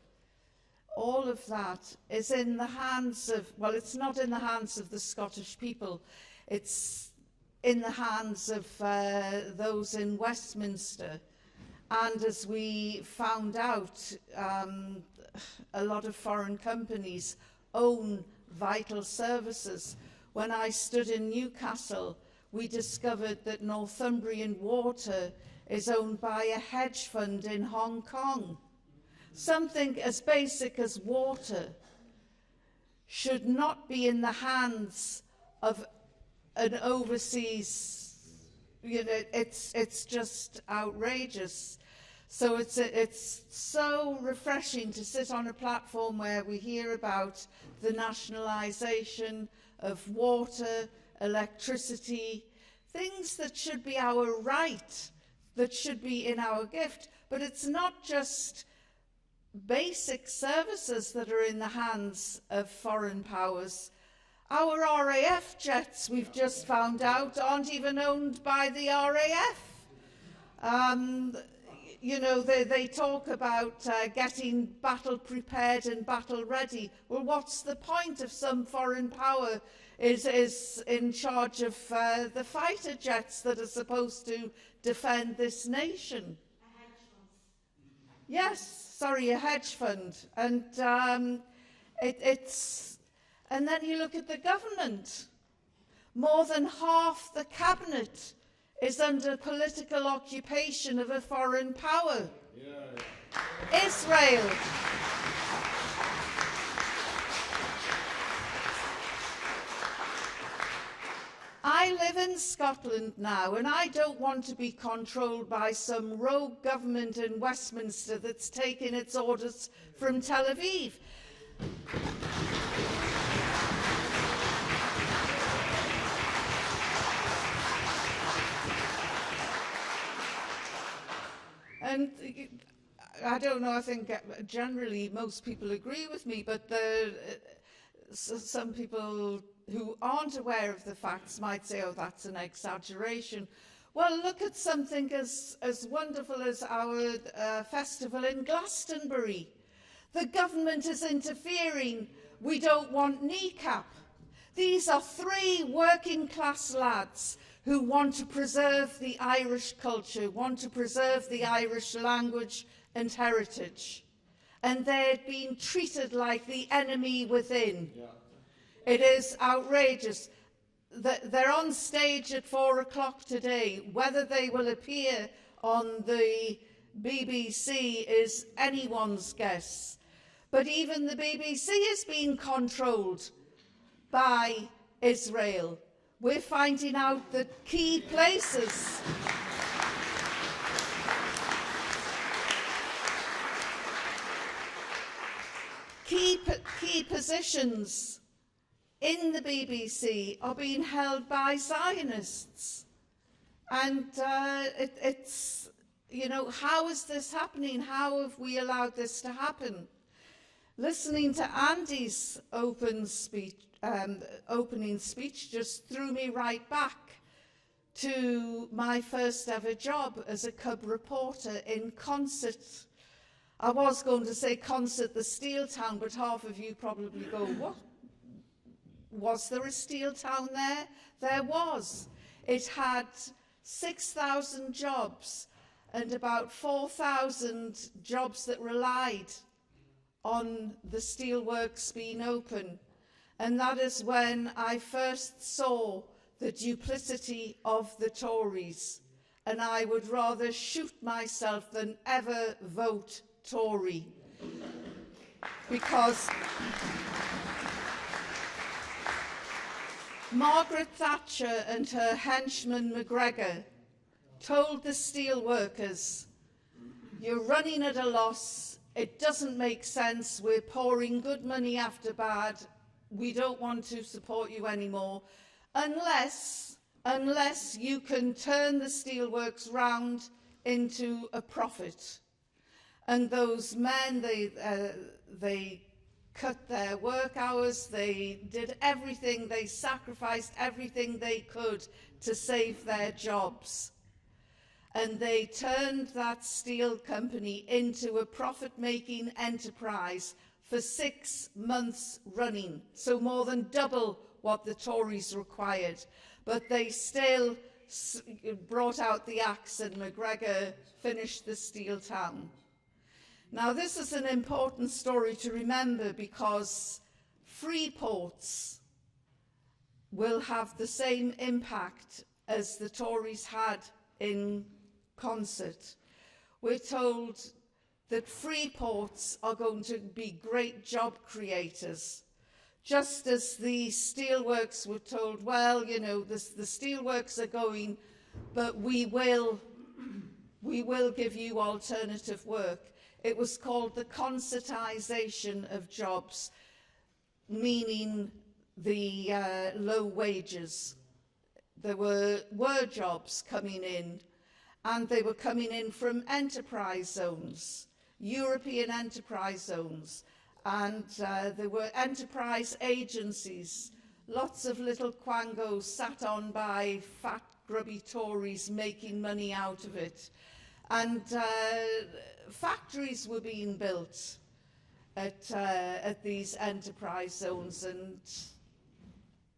all of that is in the hands of, well, it's not in the hands of the Scottish people, it's in the hands of those in Westminster. And as we found out, a lot of foreign companies own vital services. When I stood in Newcastle, we discovered that Northumbrian Water is owned by a hedge fund in Hong Kong. Something as basic as water should not be in the hands of an overseas, you know, it's just outrageous. So it's so refreshing to sit on a platform where we hear about the nationalisation of water, electricity, things that should be our right, that should be in our gift. But it's not just basic services that are in the hands of foreign powers. Our RAF jets, we've just found out, aren't even owned by the RAF. You know, they talk about getting battle prepared and battle ready. Well, what's the point if some foreign power is in charge of the fighter jets that are supposed to defend this nation? A hedge fund. Yes, sorry, a hedge fund. And and then you look at the government. More than half the cabinet is under political occupation of a foreign power. Yeah. Israel. I live in Scotland now, and I don't want to be controlled by some rogue government in Westminster that's taking its orders from Tel Aviv. And I don't know, I think generally most people agree with me, but some people who aren't aware of the facts might say, oh, that's an exaggeration. Well, look at something as wonderful as our festival in Glastonbury. The government is interfering. We don't want kneecap. These are 3 working class lads who want to preserve the Irish culture, want to preserve the Irish language and heritage. And they're being treated like the enemy within. Yeah. It is outrageous. They're on stage at 4 o'clock today. Whether they will appear on the BBC is anyone's guess. But even the BBC is being controlled by Israel. We're finding out that key places key positions in the BBC are being held by Zionists. And it's, you know, how is this happening? How have we allowed this to happen? Listening to Andy's opening speech just threw me right back to my first ever job as a cub reporter in Concert. I was going to say Concert the Steel Town, but half of you probably go, what? Was there a steel town there? There was. It had 6,000 jobs and about 4,000 jobs that relied on the steelworks being open. And that is when I first saw the duplicity of the Tories. And I would rather shoot myself than ever vote Tory. because Margaret Thatcher and her henchman McGregor told the steel workers, "You're running at a loss, it doesn't make sense, we're pouring good money after bad, we don't want to support you anymore, unless you can turn the steelworks round into a profit." And those men, they cut their work hours, they did everything, they sacrificed everything they could to save their jobs. And they turned that steel company into a profit-making enterprise for 6 months running, so more than double what the Tories required. But they still brought out the axe and McGregor finished the steel town. Now, this is an important story to remember because free ports will have the same impact as the Tories had in concert. We're told that free ports are going to be great job creators, just as the steelworks were told, well, you know, the steelworks are going, but we will give you alternative work. It was called the concertization of jobs, meaning the low wages. There were jobs coming in, and they were coming in from enterprise zones, European enterprise zones, and there were enterprise agencies, lots of little quangos sat on by fat, grubby Tories making money out of it. And factories were being built at these enterprise zones, and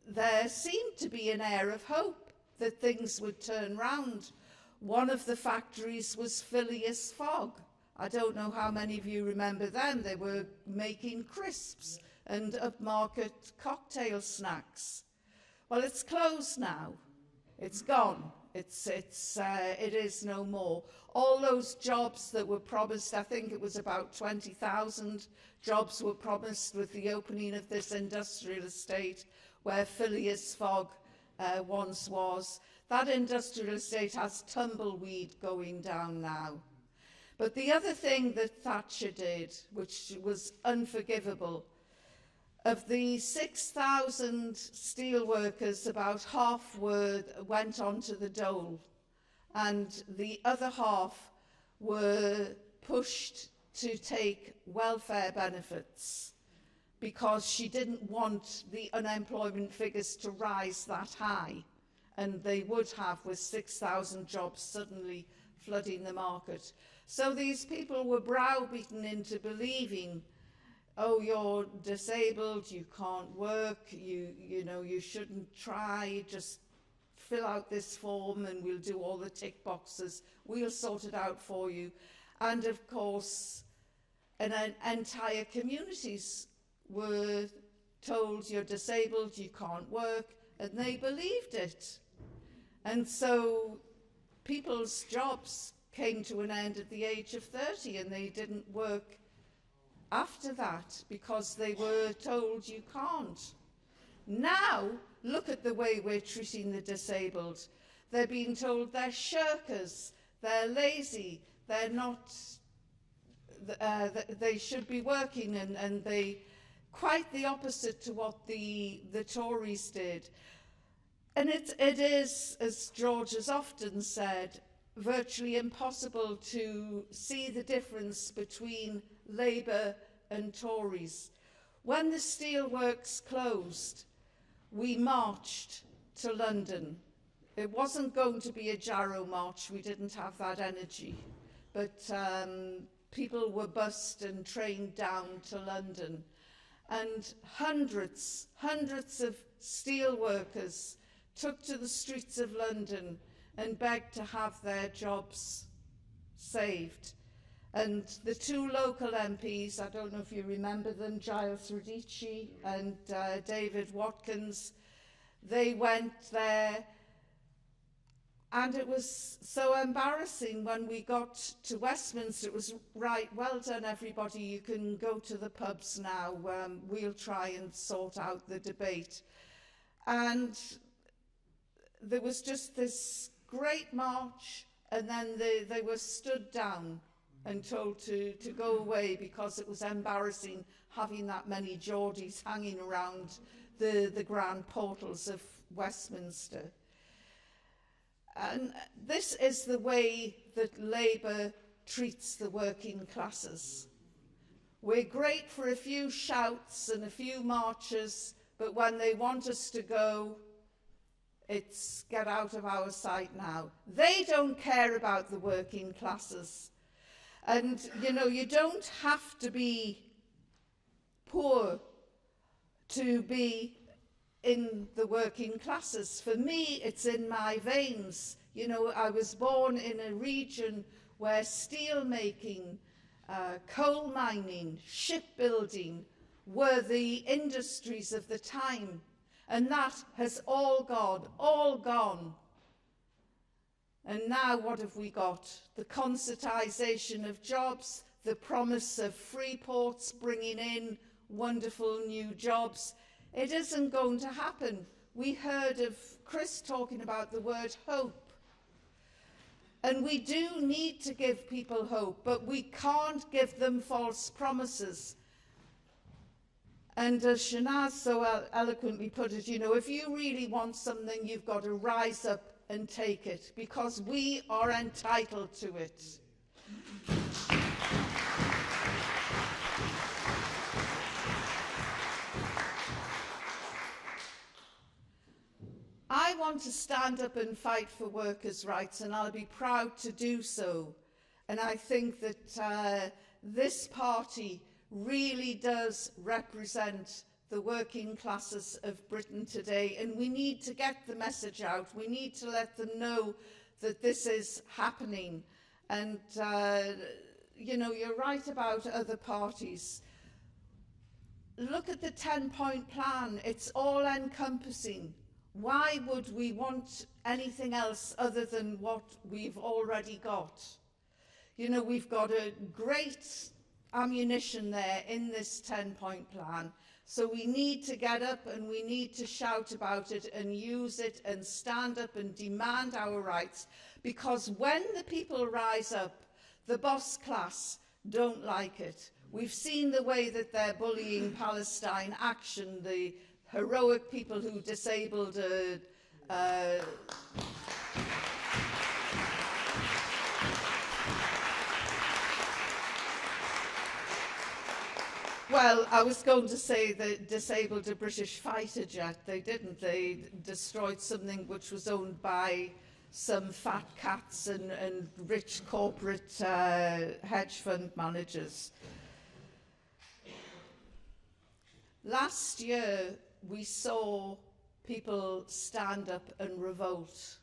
there seemed to be an air of hope that things would turn round. One of the factories was Phileas Fogg. I don't know how many of you remember them. They were making crisps and upmarket cocktail snacks. Well, it's closed now. It's gone. It is no more. All those jobs that were promised, I think it was about 20,000 jobs were promised with the opening of this industrial estate where Phileas Fogg once was. That industrial estate has tumbleweed going down now. But the other thing that Thatcher did, which was unforgivable, of the 6,000 steelworkers, about half went onto the dole, and the other half were pushed to take welfare benefits because she didn't want the unemployment figures to rise that high, and they would have with 6,000 jobs suddenly flooding the market. So these people were browbeaten into believing, oh, you're disabled, you can't work, you know, you shouldn't try, just fill out this form and we'll do all the tick boxes, we'll sort it out for you. And of course, entire communities were told you're disabled, you can't work, and they believed it. And so people's jobs came to an end at the age of 30 and they didn't work after that because they were told you can't. Now, look at the way we're treating the disabled. They're being told they're shirkers, they're lazy, they're not, they should be working, and they, quite the opposite to what the Tories did. And it is, as George has often said, virtually impossible to see the difference between Labour and Tories. When the steelworks closed, we marched to London. It wasn't going to be a Jarrow march, we didn't have that energy, but people were bussed and trained down to London. And hundreds of steelworkers took to the streets of London and begged to have their jobs saved. And the two local MPs, I don't know if you remember them, Giles Radici and David Watkins, they went there And it was so embarrassing when we got to Westminster. It was, right, well done everybody, you can go to the pubs now, we'll try and sort out the debate. And there was just this great march, and then they were stood down and told to go away because it was embarrassing having that many Geordies hanging around the grand portals of Westminster. And this is the way that Labour treats the working classes. We're great for a few shouts and a few marches, but when they want us to go, it's get out of our sight now. They don't care about the working classes. And, you know, you don't have to be poor to be in the working classes. For me, it's in my veins. You know, I was born in a region where steel making, coal mining, shipbuilding were the industries of the time. And that has all gone. And now what have we got? The concertisation of jobs, the promise of free ports bringing in wonderful new jobs. It isn't going to happen. We heard of Chris talking about the word hope. And we do need to give people hope, but we can't give them false promises. And as Shanaz so eloquently put it, you know, if you really want something, you've got to rise up and take it, because we are entitled to it. I want to stand up and fight for workers' rights, and I'll be proud to do so. And I think that this party really does represent the working classes of Britain today, and we need to get the message out. We need to let them know that this is happening. And, you know, you're right about other parties. Look at the 10-point plan. It's all-encompassing. Why would we want anything else other than what we've already got? You know, we've got a great ammunition there in this 10-point plan. So we need to get up and we need to shout about it and use it and stand up and demand our rights, because when the people rise up, the boss class don't like it. We've seen the way that they're bullying Palestine Action, the heroic people who disabled well, I was going to say they disabled a British fighter jet. They didn't. They destroyed something which was owned by some fat cats and rich corporate hedge fund managers. Last year, we saw people stand up and revolt,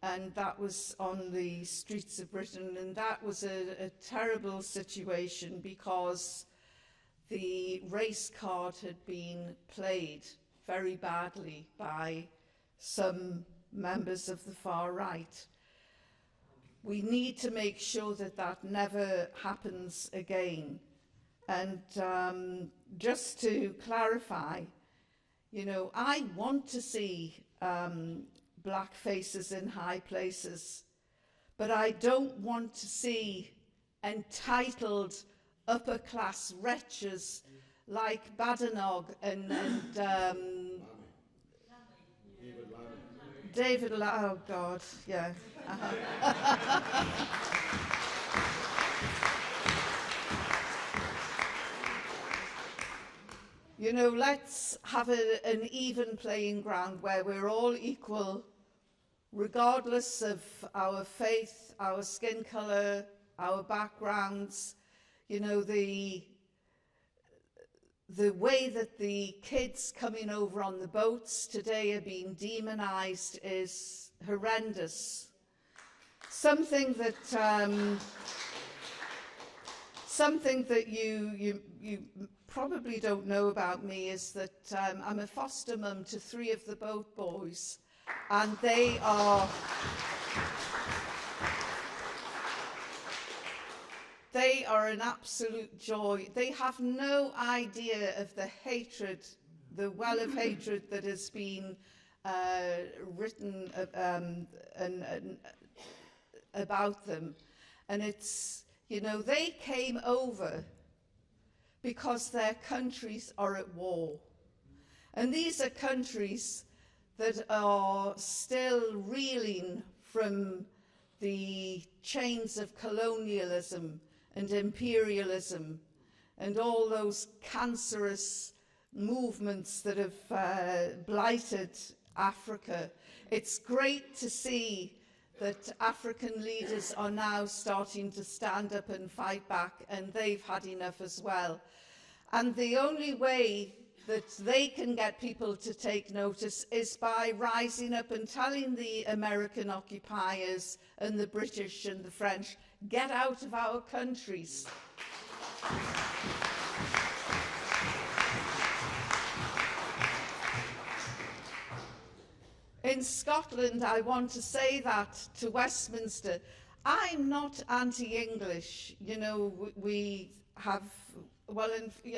and that was on the streets of Britain, and that was a terrible situation, because the race card had been played very badly by some members of the far right. We need to make sure that that never happens again. And just to clarify, you know, I want to see black faces in high places, but I don't want to see entitled upper-class wretches like Badenoch and David oh God, yeah. You know, let's have an even playing ground where we're all equal, regardless of our faith, our skin colour, our backgrounds. You know, the way that the kids coming over on the boats today are being demonised is horrendous. Something that you probably don't know about me is that I'm a foster mum to 3 of the boat boys, and they are are an absolute joy. They have no idea of the hatred, the well of hatred that has been written about them. And it's, you know, they came over because their countries are at war. And these are countries that are still reeling from the chains of colonialism and imperialism and all those cancerous movements that have blighted Africa. It's great to see that African leaders are now starting to stand up and fight back, and they've had enough as well. And the only way that they can get people to take notice is by rising up and telling the American occupiers and the British and the French, get out of our countries. In Scotland, I want to say that to Westminster. I'm not anti-English. You know, we have, well,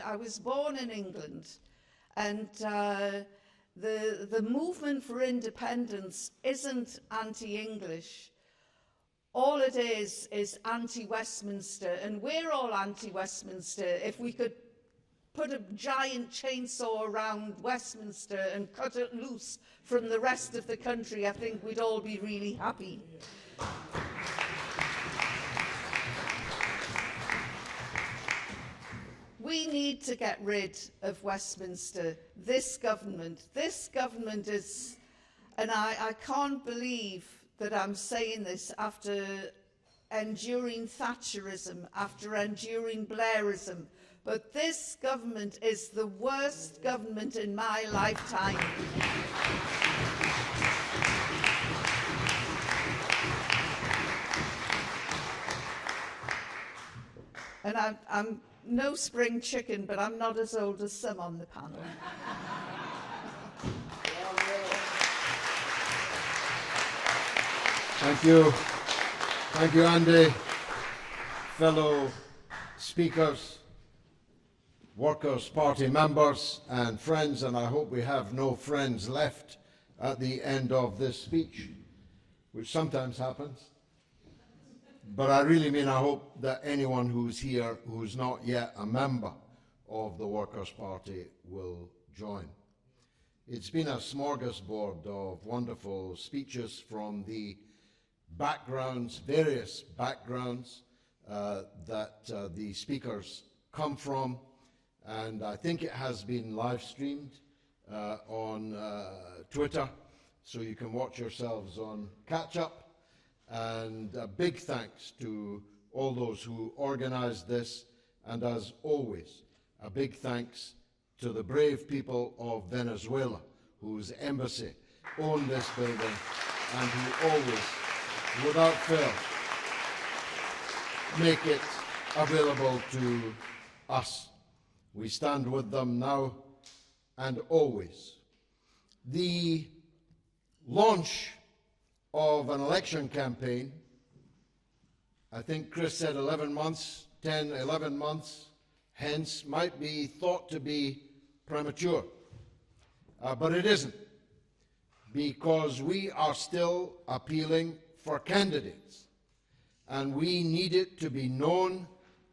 I was born in England, and the movement for independence isn't anti-English. All it is anti-Westminster, and we're all anti-Westminster. If we could put a giant chainsaw around Westminster and cut it loose from the rest of the country, I think we'd all be really happy. We need to get rid of Westminster. This government is, and I can't believe that I'm saying this after enduring Thatcherism, after enduring Blairism, but this government is the worst government in my lifetime. And I'm no spring chicken, but I'm not as old as some on the panel. Thank you. Thank you, Andy. Fellow speakers, Workers' Party members and friends, and I hope we have no friends left at the end of this speech, which sometimes happens. But I really mean, I hope that anyone who's here who's not yet a member of the Workers' Party will join. It's been a smorgasbord of wonderful speeches from the backgrounds, various backgrounds that the speakers come from, and I think it has been live streamed on Twitter, so you can watch yourselves on catch up. And a big thanks to all those who organized this, and as always, a big thanks to the brave people of Venezuela, whose embassy owned this building and who always, without fail, make it available to us. We stand with them now and always. The launch of an election campaign, I think Chris said 11 months, 10, 11 months, hence might be thought to be premature. But it isn't, because we are still appealing for candidates, and we need it to be known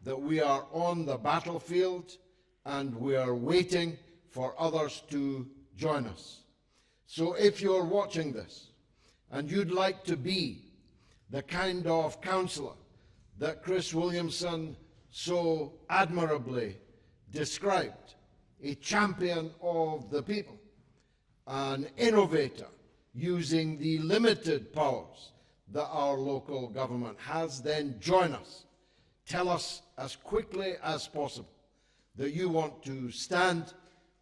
that we are on the battlefield and we are waiting for others to join us. So if you're watching this and you'd like to be the kind of councillor that Chris Williamson so admirably described, a champion of the people, an innovator using the limited powers that our local government has, then join us. Tell us as quickly as possible that you want to stand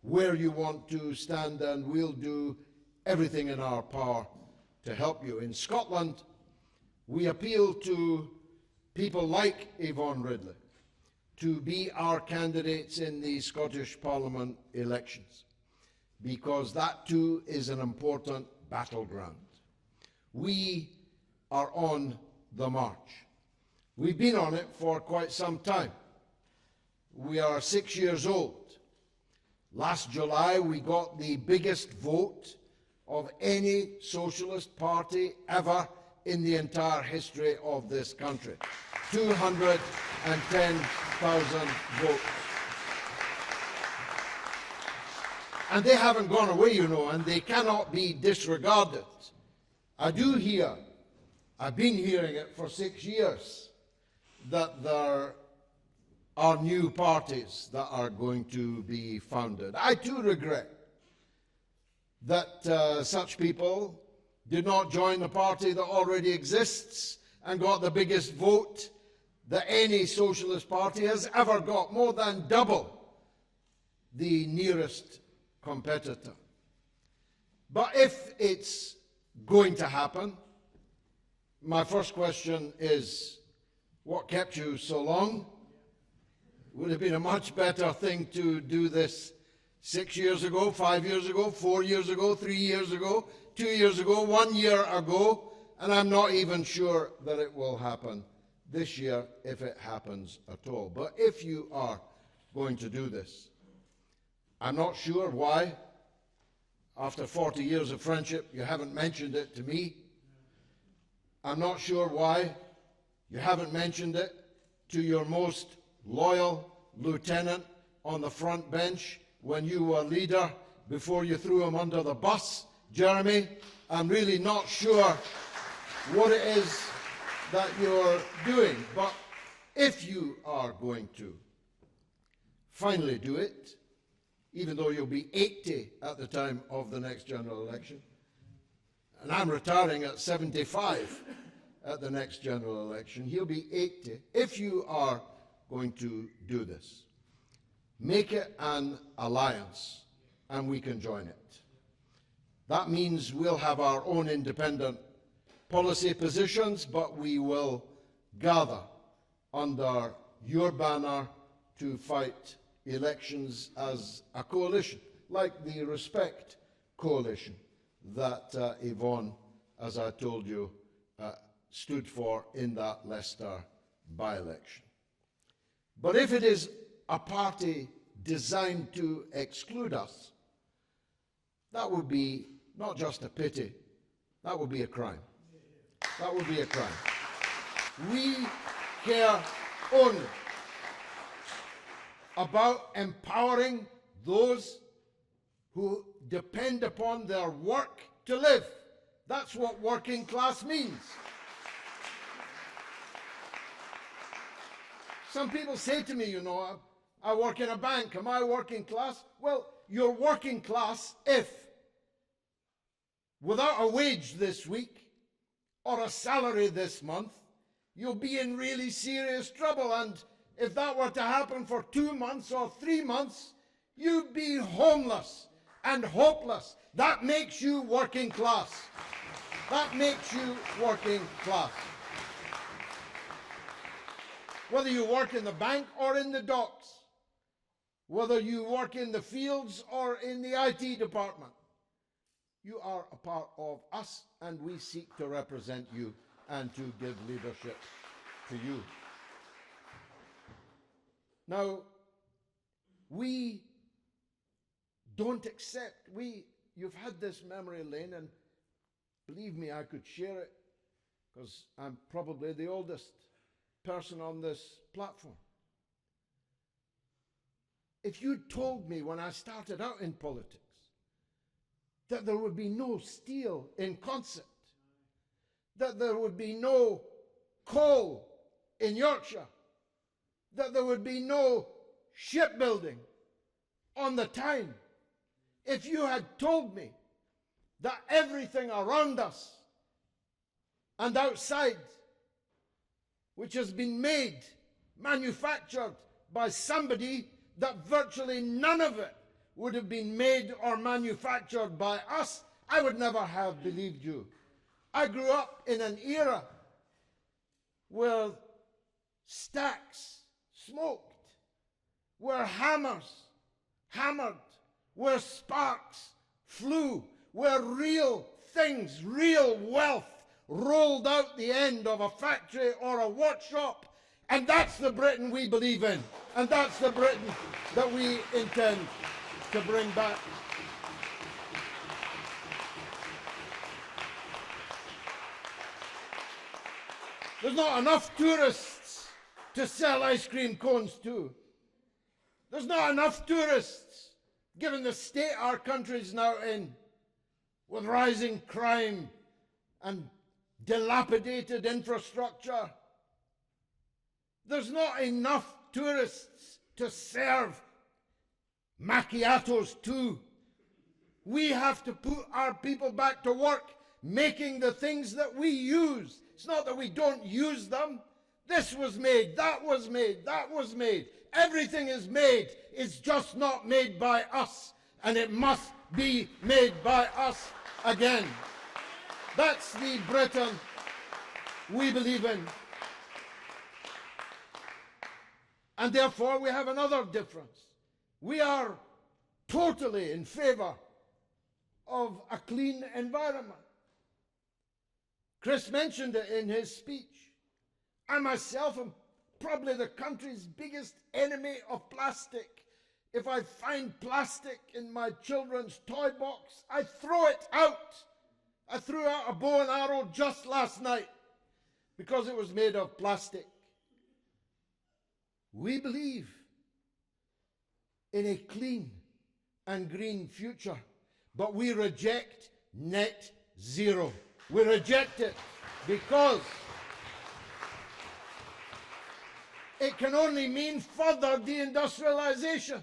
where you want to stand, and we'll do everything in our power to help you. In Scotland, we appeal to people like Yvonne Ridley to be our candidates in the Scottish Parliament elections, because that too is an important battleground. We are on the march, We've been on it for quite some time. We are 6 years old. Last July, we got the biggest vote of any socialist party ever in the entire history of this country. 210,000 votes. And they haven't gone away, you know, and they cannot be disregarded. I do hear, I've been hearing it for 6 years, that there are new parties that are going to be founded. I too regret that such people did not join the party that already exists and got the biggest vote that any socialist party has ever got, more than double the nearest competitor. But if it's going to happen, my first question is, what kept you so long? Would have been a much better thing to do this 6 years ago, 5 years ago, 4 years ago, 3 years ago, 2 years ago, 1 year ago, and I'm not even sure that it will happen this year, if it happens at all. But if you are going to do this, I'm not sure why, after 40 years of friendship, you haven't mentioned it to me. I'm not sure why you haven't mentioned it to your most loyal lieutenant on the front bench when you were leader before you threw him under the bus, Jeremy. I'm really not sure what it is that you're doing. But if you are going to finally do it, even though you'll be 80 at the time of the next general election, and I'm retiring at 75 at the next general election, he'll be 80. If you are going to do this, make it an alliance, and we can join it. That means we'll have our own independent policy positions, but we will gather under your banner to fight elections as a coalition, like the Respect Coalition that Yvonne, as I told you, stood for in that Leicester by-election. But if it is a party designed to exclude us, that would be not just a pity, that would be a crime. That would be a crime. We care only about empowering those who depend upon their work to live. That's what working class means. Some people say to me, you know, I work in a bank. Am I working class? Well, you're working class if, without a wage this week or a salary this month, you'll be in really serious trouble. And if that were to happen for 2 months or 3 months, you'd be homeless and hopeless. That makes you working class. That makes you working class. Whether you work in the bank or in the docks, whether you work in the fields or in the IT department, you are a part of us, and we seek to represent you and to give leadership to you. Now, we don't accept, you've had this memory lane, and believe me, I could share it, because I'm probably the oldest person on this platform. If you'd told me when I started out in politics that there would be no steel in Consett, that there would be no coal in Yorkshire, that there would be no shipbuilding on the Tyne, if you had told me that everything around us and outside, which has been made, manufactured by somebody, that virtually none of it would have been made or manufactured by us, I would never have believed you. I grew up in an era where stacks smoked, where hammers hammered, where sparks flew, where real things, real wealth rolled out the end of a factory or a workshop. And that's the Britain we believe in. And that's the Britain that we intend to bring back. There's not enough tourists to sell ice cream cones to. There's not enough tourists, given the state our country's now in, with rising crime and dilapidated infrastructure. There's not enough tourists to serve macchiatos to. We have to put our people back to work making the things that we use. It's not that we don't use them. This was made, that was made, that was made. Everything is made. It's just not made by us. And it must be made by us again. That's the Britain we believe in. And therefore we have another difference. We are totally in favor of a clean environment. Chris mentioned it in his speech. I myself am probably the country's biggest enemy of plastic. If I find plastic in my children's toy box, I throw it out. I threw out a bow and arrow just last night because it was made of plastic. We believe in a clean and green future, but we reject net zero. We reject it because it can only mean further deindustrialization.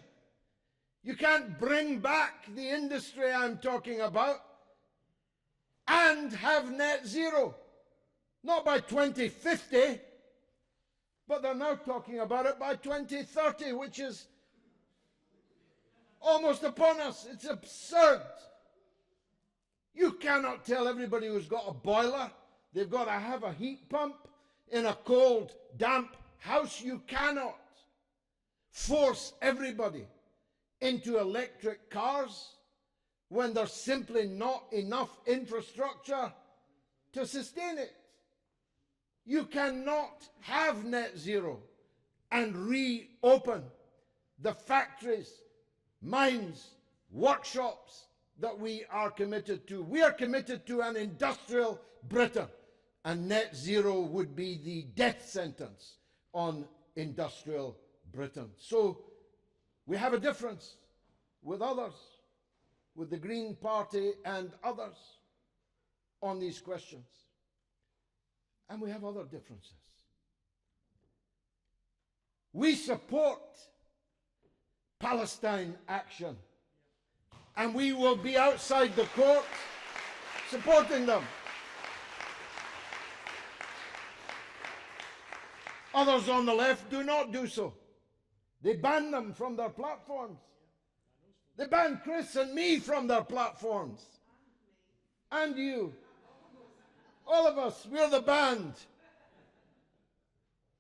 You can't bring back the industry I'm talking about and have net zero. Not by 2050, but they're now talking about it by 2030, which is almost upon us. It's absurd. You cannot tell everybody who's got a boiler they've got to have a heat pump in a cold, damp house. You cannot force everybody into electric cars when there's simply not enough infrastructure to sustain it. You cannot have net zero and reopen the factories, mines, workshops that we are committed to. We are committed to an industrial Britain, and net zero would be the death sentence on industrial Britain. So we have a difference with others, with the Green Party and others on these questions. And we have other differences. We support Palestine action, and we will be outside the court supporting them. Others on the left do not do so. They ban them from their platforms. They ban Chris and me from their platforms. And you. All of us, we're the band.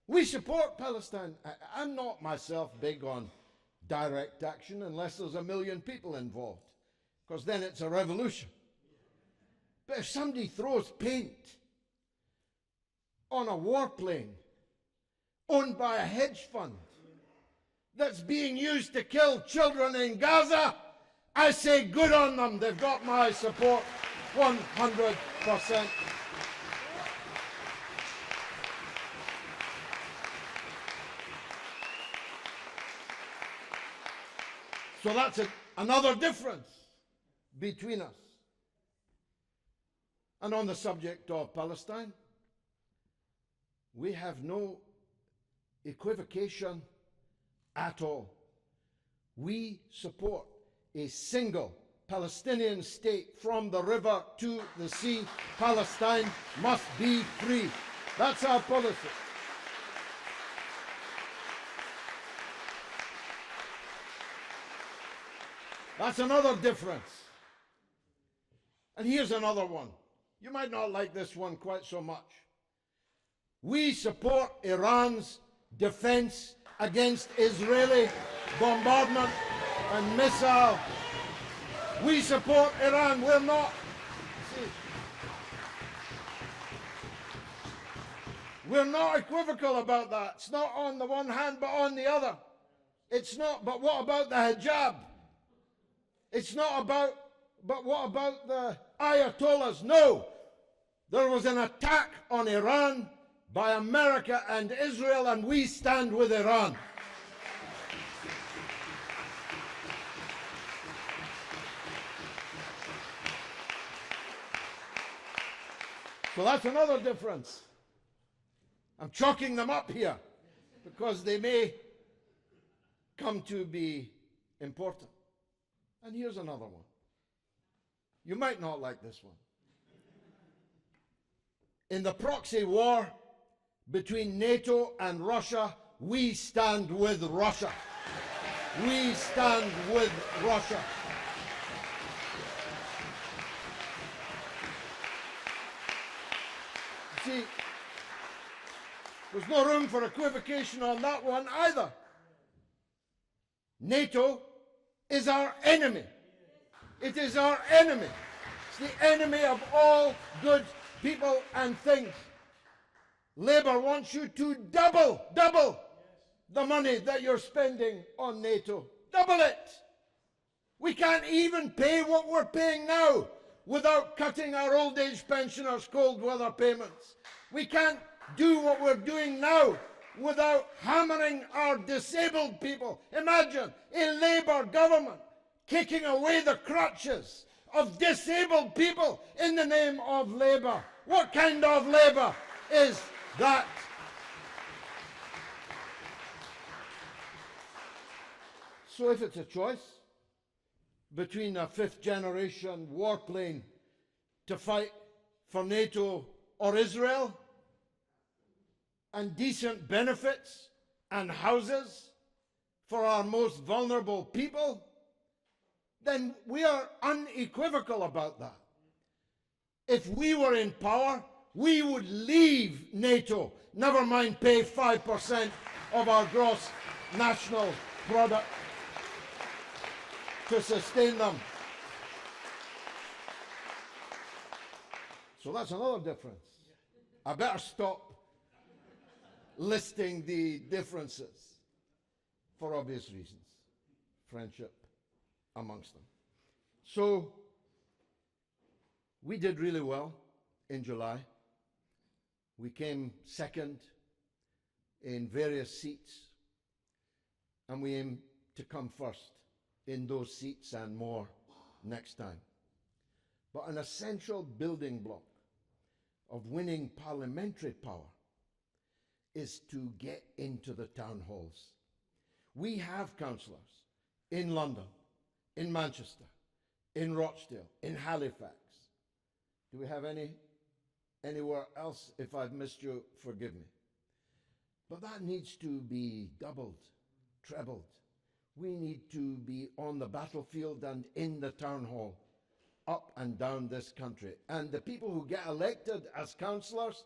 We support Palestine. I'm not myself big on direct action unless there's 1 million people involved, because then it's a revolution. But if somebody throws paint on a warplane owned by a hedge fund that's being used to kill children in Gaza, I say good on them. They've got my support 100%. So that's another difference between us. And on the subject of Palestine, we have no equivocation at all. We support a single Palestinian state from the river to the sea. Palestine must be free. That's our policy. That's another difference. And here's another one. You might not like this one quite so much. We support Iran's defense against Israeli bombardment and missile. We support Iran. We're not. We're not equivocal about that. It's not on the one hand, but on the other. It's not, but what about the hijab? It's not about, but what about the Ayatollahs? No. There was an attack on Iran by America and Israel, and we stand with Iran. So that's another difference. I'm chalking them up here because they may come to be important. And here's another one. You might not like this one. In the proxy war between NATO and Russia, we stand with Russia. We stand with Russia. See, there's no room for equivocation on that one either. NATO is our enemy. It is our enemy. It's the enemy of all good people and things. Labour wants you to double the money that you're spending on NATO. Double it. We can't even pay what we're paying now without cutting our old age pensioners' cold weather payments. We can't do what we're doing now without hammering our disabled people. Imagine a Labour government kicking away the crutches of disabled people in the name of Labour. What kind of Labour is that? So if it's a choice between a fifth-generation warplane to fight for NATO or Israel, and decent benefits and houses for our most vulnerable people, then we are unequivocal about that. If we were in power, we would leave NATO, never mind pay 5% of our gross national product to sustain them. So that's another difference. I better stop listing the differences for obvious reasons. Friendship amongst them. So we did really well in July. We came second in various seats, and we aim to come first in those seats and more next time. But an essential building block of winning parliamentary power is to get into the town halls. We have councillors in London, in Manchester, in Rochdale, in Halifax. Do we have anywhere else? If I've missed you, forgive me. But that needs to be doubled, trebled. We need to be on the battlefield and in the town hall, up and down this country. And the people who get elected as councillors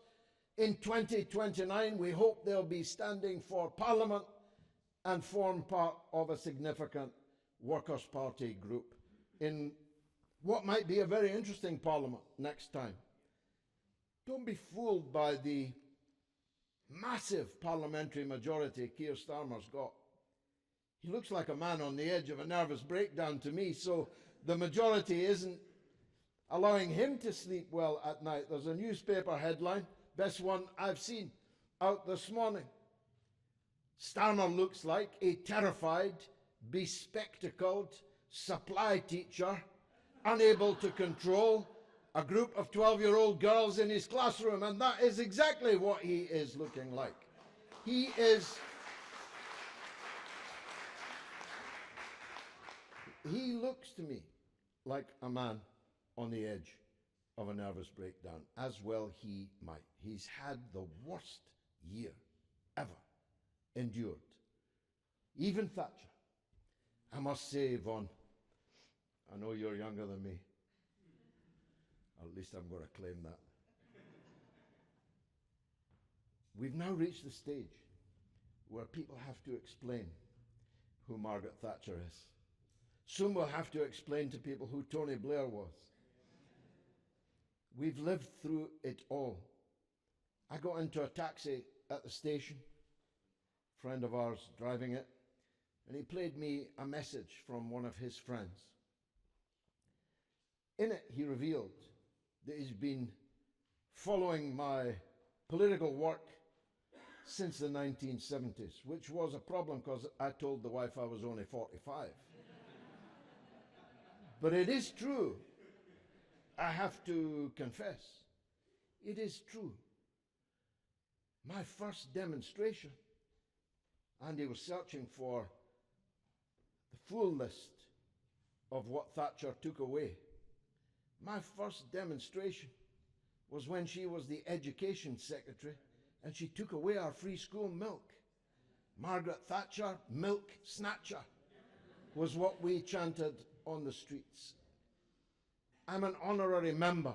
in 2029, we hope they'll be standing for Parliament and form part of a significant Workers' Party group in what might be a very interesting Parliament next time. Don't be fooled by the massive parliamentary majority Keir Starmer's got. He looks like a man on the edge of a nervous breakdown to me, so the majority isn't allowing him to sleep well at night. There's a newspaper headline, best one I've seen, out this morning. Starmer looks like a terrified, bespectacled supply teacher, unable to control a group of 12-year-old girls in his classroom, and that is exactly what he is looking like. He looks to me like a man on the edge of a nervous breakdown, as well he might. He's had the worst year ever endured. Even Thatcher. I must say, Yvonne, I know you're younger than me. At least I'm going to claim that. We've now reached the stage where people have to explain who Margaret Thatcher is. Soon we'll have to explain to people who Tony Blair was. We've lived through it all. I got into a taxi at the station, a friend of ours driving it, and he played me a message from one of his friends. In it, he revealed that he's been following my political work since the 1970s, which was a problem because I told the wife I was only 45. But it is true. I have to confess, it is true. My first demonstration, Andy was searching for the full list of what Thatcher took away. My first demonstration was when she was the Education Secretary and she took away our free school milk. Margaret Thatcher, milk snatcher, was what we chanted on the streets. I'm an honorary member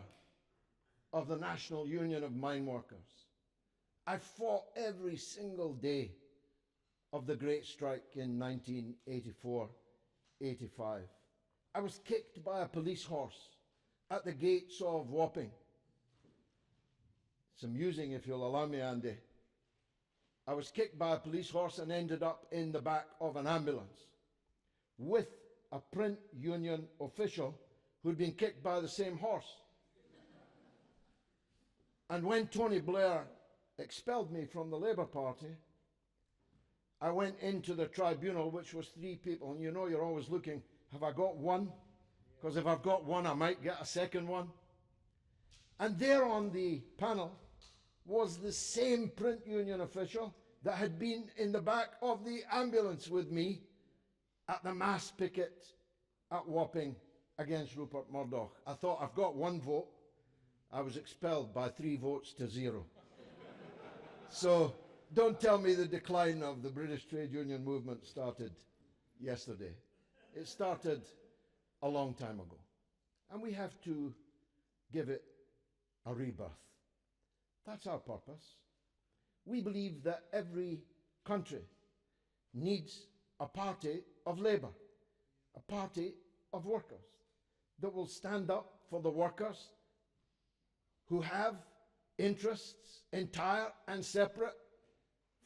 of the National Union of Mine Workers. I fought every single day of the Great Strike in 1984-85. I was kicked by a police horse at the gates of Wapping. It's amusing, if you'll allow me, Andy. I was kicked by a police horse and ended up in the back of an ambulance with a print union official who'd been kicked by the same horse. And when Tony Blair expelled me from the Labour Party, I went into the tribunal, which was 3 people. And you know, you're always looking, have I got one? Because if I've got one, I might get a second one. And there on the panel was the same print union official that had been in the back of the ambulance with me at the mass picket at Wapping against Rupert Murdoch. I thought, I've got 1 vote. I was expelled by 3 votes to 0. So don't tell me the decline of the British trade union movement started yesterday. It started a long time ago. And we have to give it a rebirth. That's our purpose. We believe that every country needs a party of labour, a party of workers that will stand up for the workers who have interests entire and separate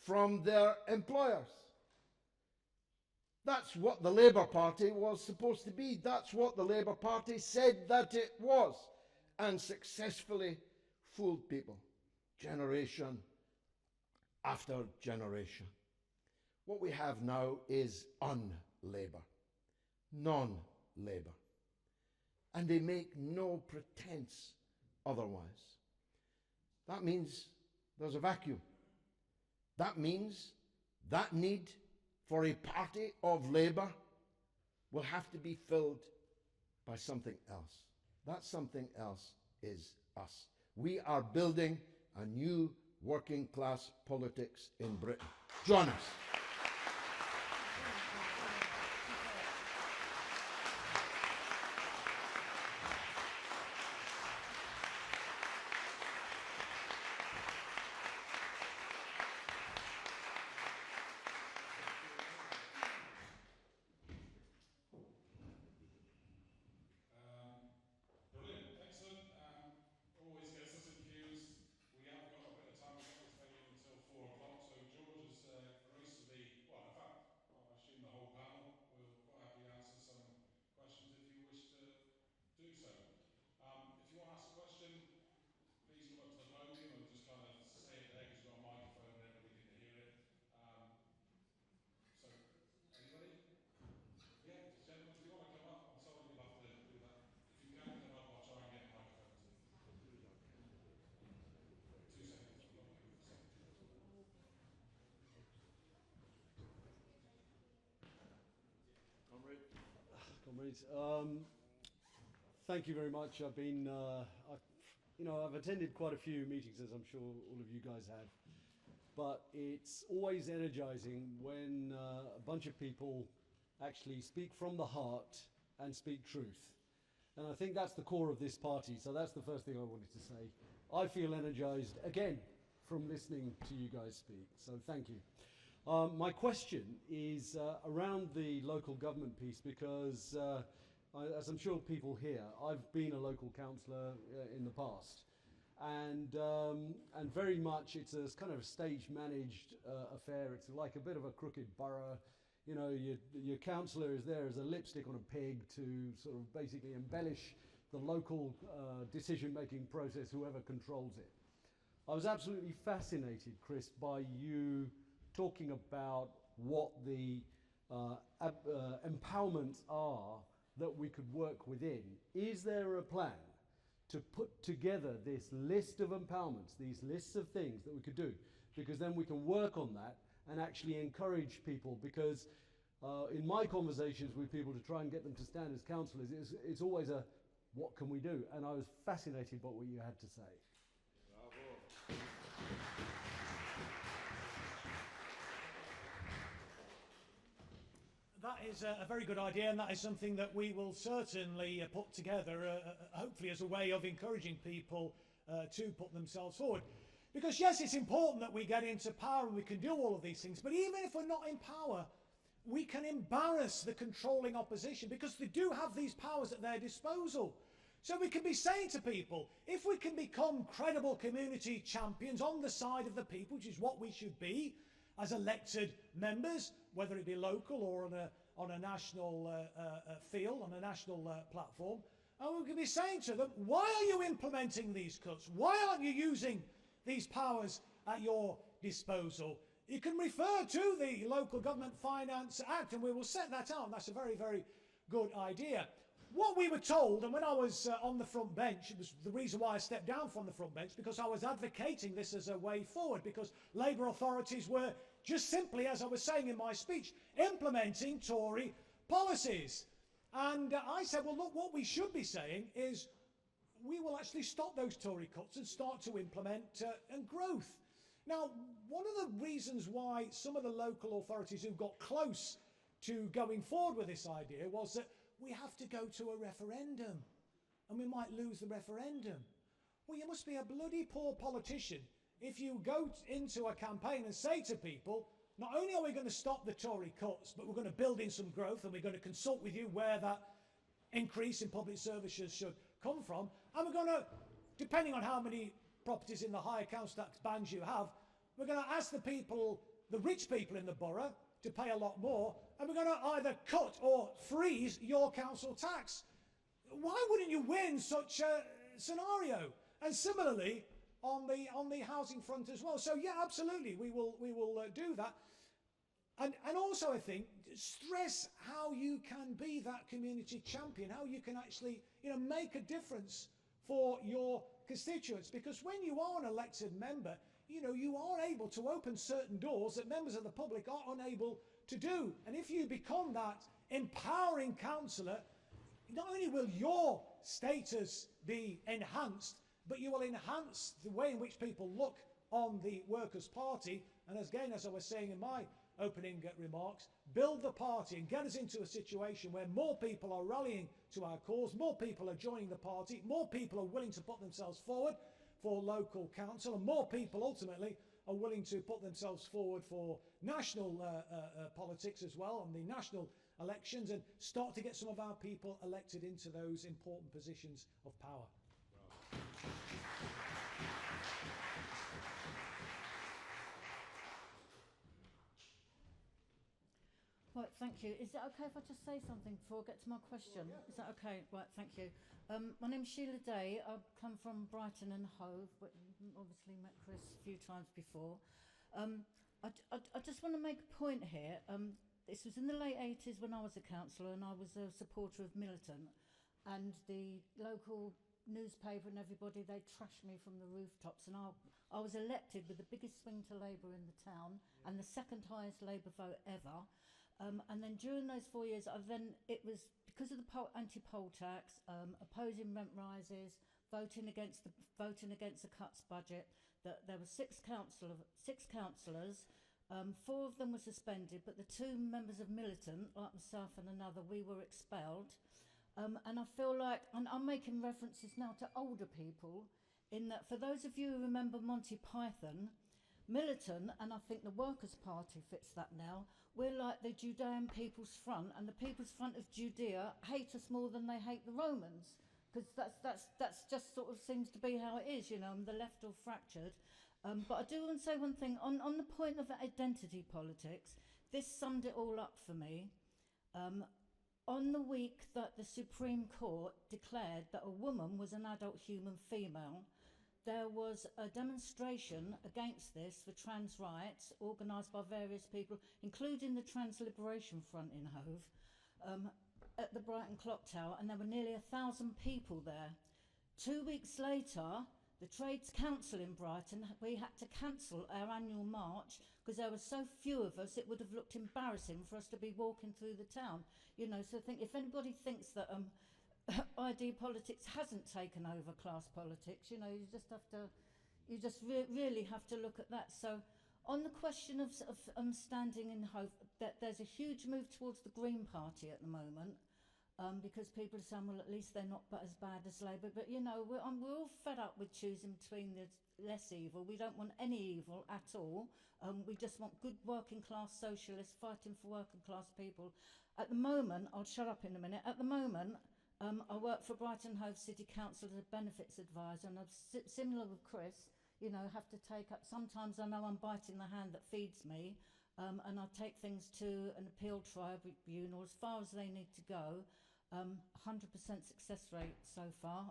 from their employers. That's what the Labour Party was supposed to be. That's what the Labour Party said that it was, and successfully fooled people, generation after generation. What we have now is un-Labour, non-Labour. And they make no pretense otherwise. That means there's a vacuum. That means that need for a party of Labour will have to be filled by something else. That something else is us. We are building a new working class politics in Britain. Join us. Brilliant, excellent. Always gets us infused. We have got a bit of time. We've got this venue until 4 o'clock. So George has gracefully, well, in fact, I assume the whole panel will quite happily answer some questions if you wish to do so. If you want to ask a question, please come up to the podium and just kind of say it there because you've got a microphone and everybody can hear it. So, are you ready? Yeah, gentlemen, if you want to come up, I'm sorry you'll have to do that. If you can come up, I'll try and get a microphone to you. 2 seconds, we've got to wait for a second. Comrades, thank you very much. I've been, I've attended quite a few meetings, as I'm sure all of you guys have. But it's always energizing when a bunch of people actually speak from the heart and speak truth. And I think that's the core of this party. So that's the first thing I wanted to say. I feel energized again from listening to you guys speak. So thank you. My question is around the local government piece because, as I'm sure people hear, I've been a local councillor in the past. and very much it's a kind of a stage managed affair. It's like a bit of a crooked borough. You know, your councillor is there as a lipstick on a pig to sort of basically embellish the local decision-making process, whoever controls it. I was absolutely fascinated, Chris, by you talking about what the empowerments are that we could work within. Is there a plan to put together this list of empowerments, these lists of things that we could do? Because then we can work on that and actually encourage people, because in my conversations with people to try and get them to stand as councillors, it's always a, what can we do? And I was fascinated by what you had to say. Bravo. That is a very good idea, and that is something that we will certainly put together, hopefully as a way of encouraging people to put themselves forward. Because yes, it's important that we get into power and we can do all of these things, but even if we're not in power, we can embarrass the controlling opposition, because they do have these powers at their disposal. So we can be saying to people, if we can become credible community champions on the side of the people, which is what we should be as elected members, whether it be local or on a national field, on a national platform, and we can be saying to them, why are you implementing these cuts? Why aren't you using these powers at your disposal? You can refer to the Local Government Finance Act, and we will set that out. That's a very, very good idea. What we were told, and when I was on the front bench, it was the reason why I stepped down from the front bench, because I was advocating this as a way forward, because Labour authorities were just simply, as I was saying in my speech, implementing Tory policies. And I said, well, look, what we should be saying is we will actually stop those Tory cuts and start to implement and growth. Now, one of the reasons why some of the local authorities who got close to going forward with this idea was that we have to go to a referendum and we might lose the referendum. Well, you must be a bloody poor politician if you go into a campaign and say to people, not only are we going to stop the Tory cuts, but we're going to build in some growth, and we're going to consult with you where that increase in public services should come from, and we're going to, depending on how many properties in the higher council tax bands you have, we're going to ask the people, the rich people in the borough, to pay a lot more, and we're going to either cut or freeze your council tax. Why wouldn't you win such a scenario? And similarly, on the housing front as well. So yeah, absolutely, we will do that. And also, I think, stress how you can be that community champion, how you can actually, make a difference for your constituents. Because when you are an elected member, you are able to open certain doors that members of the public are unable to do. And if you become that empowering councillor, not only will your status be enhanced, but you will enhance the way in which people look on the Workers' Party. And again, as I was saying in my opening remarks, build the party and get us into a situation where more people are rallying to our cause, more people are joining the party, more people are willing to put themselves forward for local council, and more people ultimately are willing to put themselves forward for national politics as well, on the national elections, and start to get some of our people elected into those important positions of power. Right, thank you. Is it okay if I just say something before I get to my question? Yeah. Is that okay? Right, thank you. My name's Sheila Day. I come from Brighton and Hove, but obviously met Chris a few times before. I just want to make a point here. This was in the late 80s when I was a councillor, and I was a supporter of Militant. And the local newspaper and everybody, they trashed me from the rooftops. And I was elected with the biggest swing to Labour in the town, and the second highest Labour vote ever. And then during those 4 years, it was because of the anti-poll tax, opposing rent rises, voting against the cuts budget, that there were six councillors. 4 of them were suspended, but the 2 members of Militant, like myself and another, we were expelled. And I feel like, and I'm making references now to older people, in that for those of you who remember Monty Python, Militant, and I think the Workers' Party fits that now, we're like the Judean People's Front, and the People's Front of Judea hate us more than they hate the Romans. because that's just sort of seems to be how it is, you know, the left all fractured. But I do want to say one thing, on the point of identity politics, this summed it all up for me. On the week that the Supreme Court declared that a woman was an adult human female, there was a demonstration against this for trans rights organised by various people, including the Trans Liberation Front in Hove, at the Brighton Clock Tower, and there were nearly 1,000 people there. 2 weeks later, the Trades Council in Brighton, we had to cancel our annual march because there were so few of us, it would have looked embarrassing for us to be walking through the town. You know, so if anybody thinks that ID politics hasn't taken over class politics, you know, you just really have to look at that. So on the question of standing in Hove, that there's a huge move towards the Green Party at the moment, because people are saying, well, at least they're not as bad as Labour. But, you know, we're all fed up with choosing between the less evil. We don't want any evil at all. We just want good working class socialists fighting for working class people. At the moment, I'll shut up in a minute. At the moment, I work for Brighton Hove City Council as a benefits advisor, and I'm similar with Chris, you know, have to take up, sometimes I know I'm biting the hand that feeds me, and I take things to an appeal tribunal as far as they need to go. 100% success rate so far,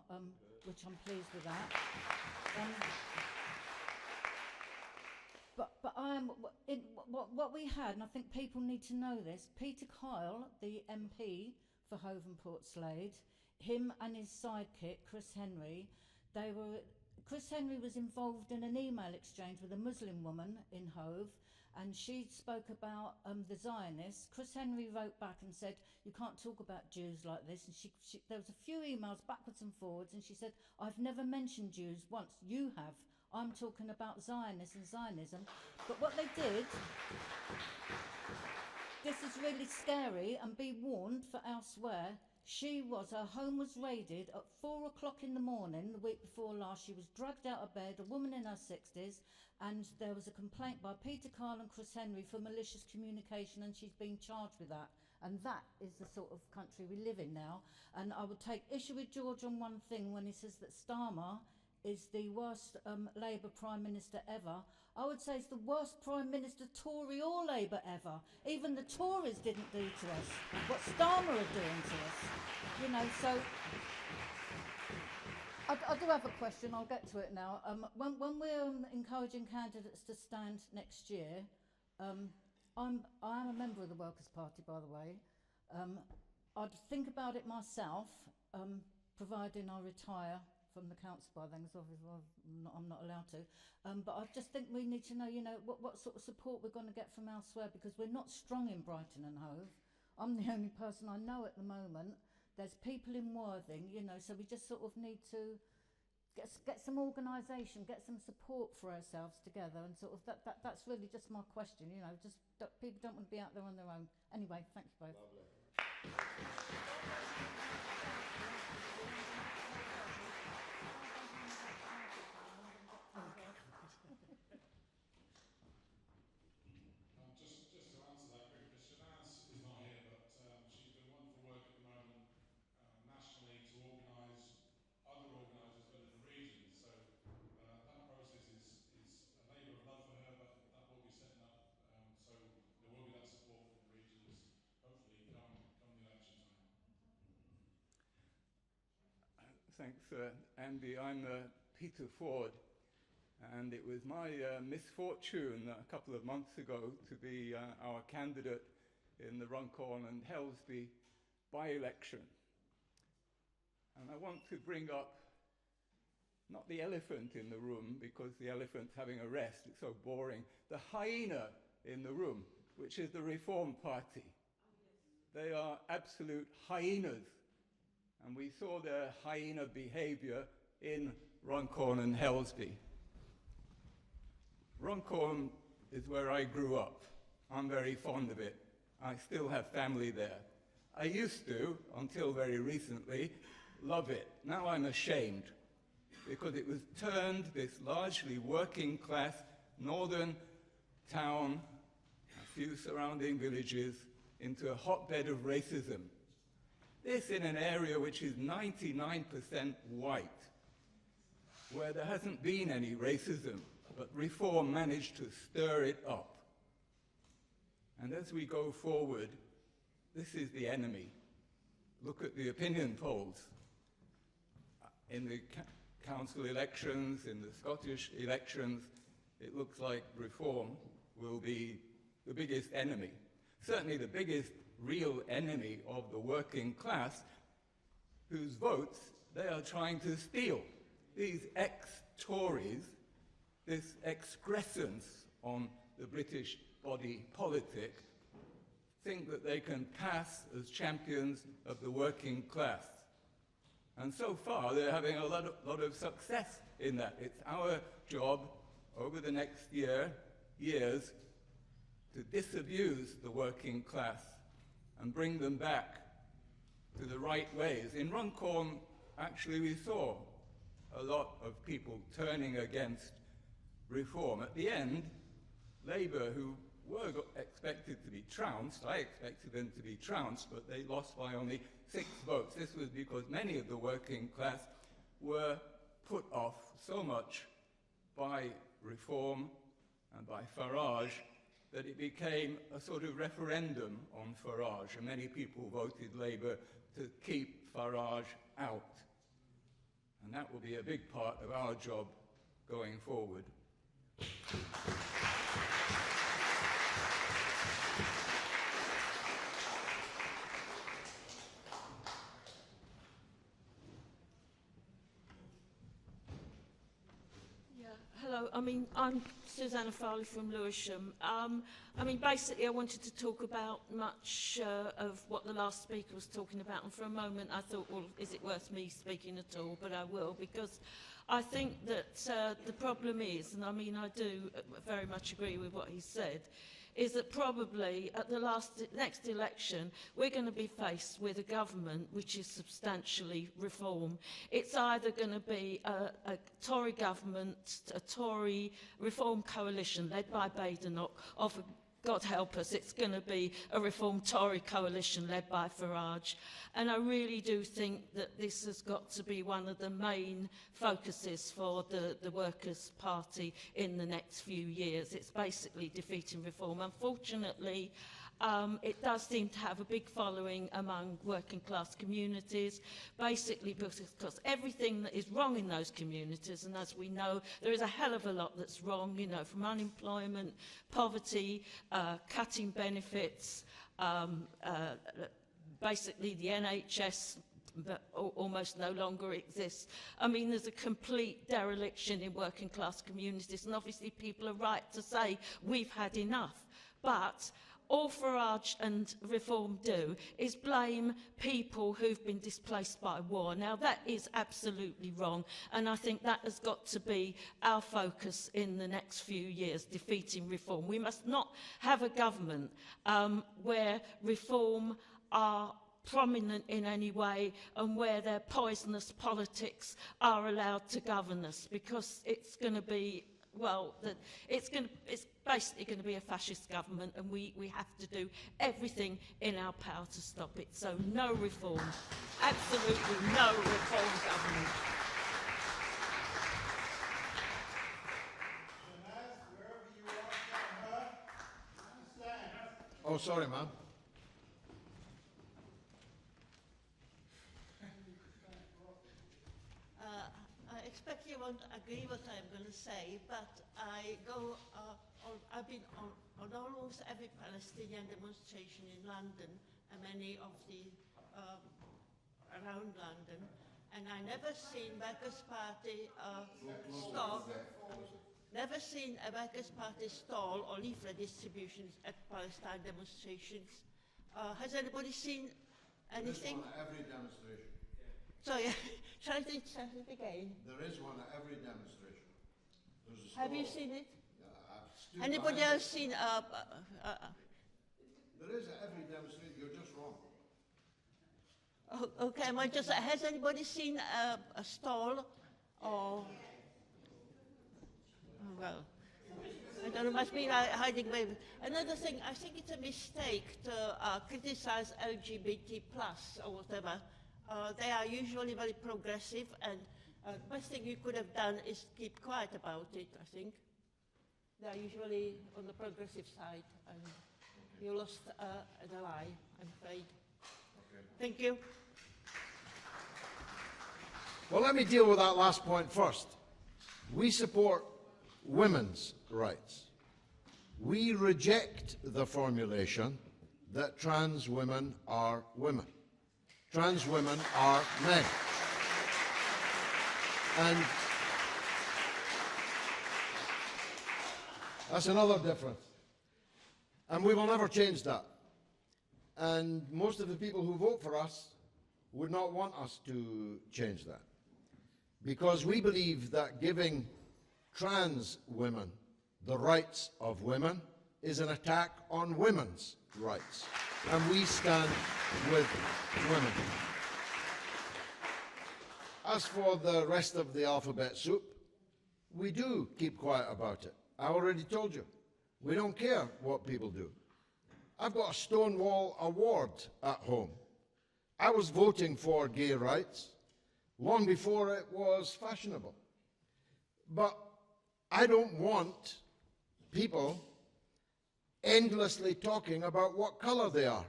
which I'm pleased with that. But what we had, and I think people need to know this, Peter Kyle, the MP for Hove and Portslade, him and his sidekick, Chris Henry, Chris Henry was involved in an email exchange with a Muslim woman in Hove, and she spoke about the Zionists. Chris Henry wrote back and said, you can't talk about Jews like this. And there was a few emails backwards and forwards, and she said, I've never mentioned Jews once. You have. I'm talking about Zionists and Zionism. But what they did, this is really scary, and be warned for elsewhere, her home was raided at 4 o'clock in the morning the week before last. She was dragged out of bed, a woman in her 60s, and there was a complaint by Peter Kyle and Chris Henry for malicious communication, and she's been charged with that. And that is the sort of country we live in now. And I would take issue with George on one thing when he says that Starmer is the worst Labour Prime Minister ever. I would say it's the worst Prime Minister, Tory or Labour ever. Even the Tories didn't do to us what Starmer are doing to us. You know, so I do have a question, I'll get to it now. When we're encouraging candidates to stand next year, I am a member of the Workers' Party, by the way. I'd think about it myself, providing I retire from the council by then, because obviously I'm not allowed to. But I just think we need to know, you know, what sort of support we're going to get from elsewhere, because we're not strong in Brighton and Hove. I'm the only person I know at the moment. There's people in Worthing, you know, so we just sort of need to get some organisation, get some support for ourselves together, and sort of that's really just my question, you know, just people don't want to be out there on their own. Anyway, thank you both. Lovely. Just to answer that quickly, because Shanaz is not here, but she's doing wonderful work at the moment nationally to organise other organisers within the region. So that process is a labour of love for her, but that will be setting up. So there will be that support from the regions, hopefully come the election time. Thanks, Andy. I'm Peter Ford. And it was my misfortune a couple of months ago to be our candidate in the Runcorn and Helsby by-election. And I want to bring up not the elephant in the room, because the elephant's having a rest, it's so boring, the hyena in the room, which is the Reform Party. They are absolute hyenas. And we saw their hyena behaviour in Runcorn and Helsby. Runcorn is where I grew up. I'm very fond of it. I still have family there. I used to, until very recently, love it. Now I'm ashamed, because it was turned, this largely working class northern town, a few surrounding villages, into a hotbed of racism. This in an area which is 99% white, where there hasn't been any racism, but Reform managed to stir it up. And as we go forward, this is the enemy. Look at the opinion polls. In the council elections, in the Scottish elections, it looks like Reform will be the biggest enemy. Certainly the biggest real enemy of the working class, whose votes they are trying to steal. These ex-Tories, this excrescence on the British body politic, think that they can pass as champions of the working class. And so far, they're having a lot of success in that. It's our job over the next years, to disabuse the working class and bring them back to the right ways. In Runcorn, actually, we saw a lot of people turning against Reform. At the end, Labour, who were expected to be trounced, I expected them to be trounced, but they lost by only 6 votes. This was because many of the working class were put off so much by Reform and by Farage that it became a sort of referendum on Farage, and many people voted Labour to keep Farage out. And that will be a big part of our job going forward. Hello, I'm Susanna Farley from Lewisham. Basically I wanted to talk about much of what the last speaker was talking about, and for a moment I thought, well, is it worth me speaking at all? But I will, because I think that the problem is, and I do very much agree with what he said, is that probably at the next election we're going to be faced with a government which is substantially Reform. It's either going to be a Tory government, a Tory Reform coalition led by Badenoch, or for God help us, it's going to be a Reform Tory coalition led by Farage. And I really do think that this has got to be one of the main focuses for the Workers' Party in the next few years. It's basically defeating Reform. Unfortunately, it does seem to have a big following among working class communities, basically because everything that is wrong in those communities, and as we know, there is a hell of a lot that's wrong, from unemployment, poverty, cutting benefits, basically the NHS almost no longer exists. There's a complete dereliction in working class communities, and obviously people are right to say we've had enough. But all Farage and Reform do is blame people who've been displaced by war. Now, that is absolutely wrong, and I think that has got to be our focus in the next few years, defeating Reform. We must not have a government where Reform are prominent in any way and where their poisonous politics are allowed to govern us, because it's going to be, it's basically going to be a fascist government, and we have to do everything in our power to stop it. So no Reform, absolutely no Reform government. Oh, sorry, ma'am. I expect you won't agree what I'm going to say, but I've been on almost every Palestinian demonstration in London and many of the around London, and I never seen Workers' Party stall. Never seen a Workers' Party stall or leaflet distributions at Palestine demonstrations. Has anybody seen anything? There is one at every demonstration. Sorry, shall I do it again? There is one at every demonstration. There's a stall. Have you seen it? Anybody else seen? There is at every demonstration. You're just wrong. Oh, okay, has anybody seen a stall or? Oh, well, I There must be hiding behavior. Another thing, I think it's a mistake to criticize LGBT plus or whatever. They are usually very progressive, and the best thing you could have done is keep quiet about it, I think. They are usually on the progressive side, and you lost an ally, I'm afraid. Okay. Thank you. Well, let me deal with that last point first. We support women's rights. We reject the formulation that trans women are women. Trans women are men. And that's another difference. And we will never change that. And most of the people who vote for us would not want us to change that. Because we believe that giving trans women the rights of women is an attack on women's rights. And we stand with women. As for the rest of the alphabet soup, we do keep quiet about it. I already told you, we don't care what people do. I've got a Stonewall Award at home. I was voting for gay rights long before it was fashionable. But I don't want people endlessly talking about what color they are,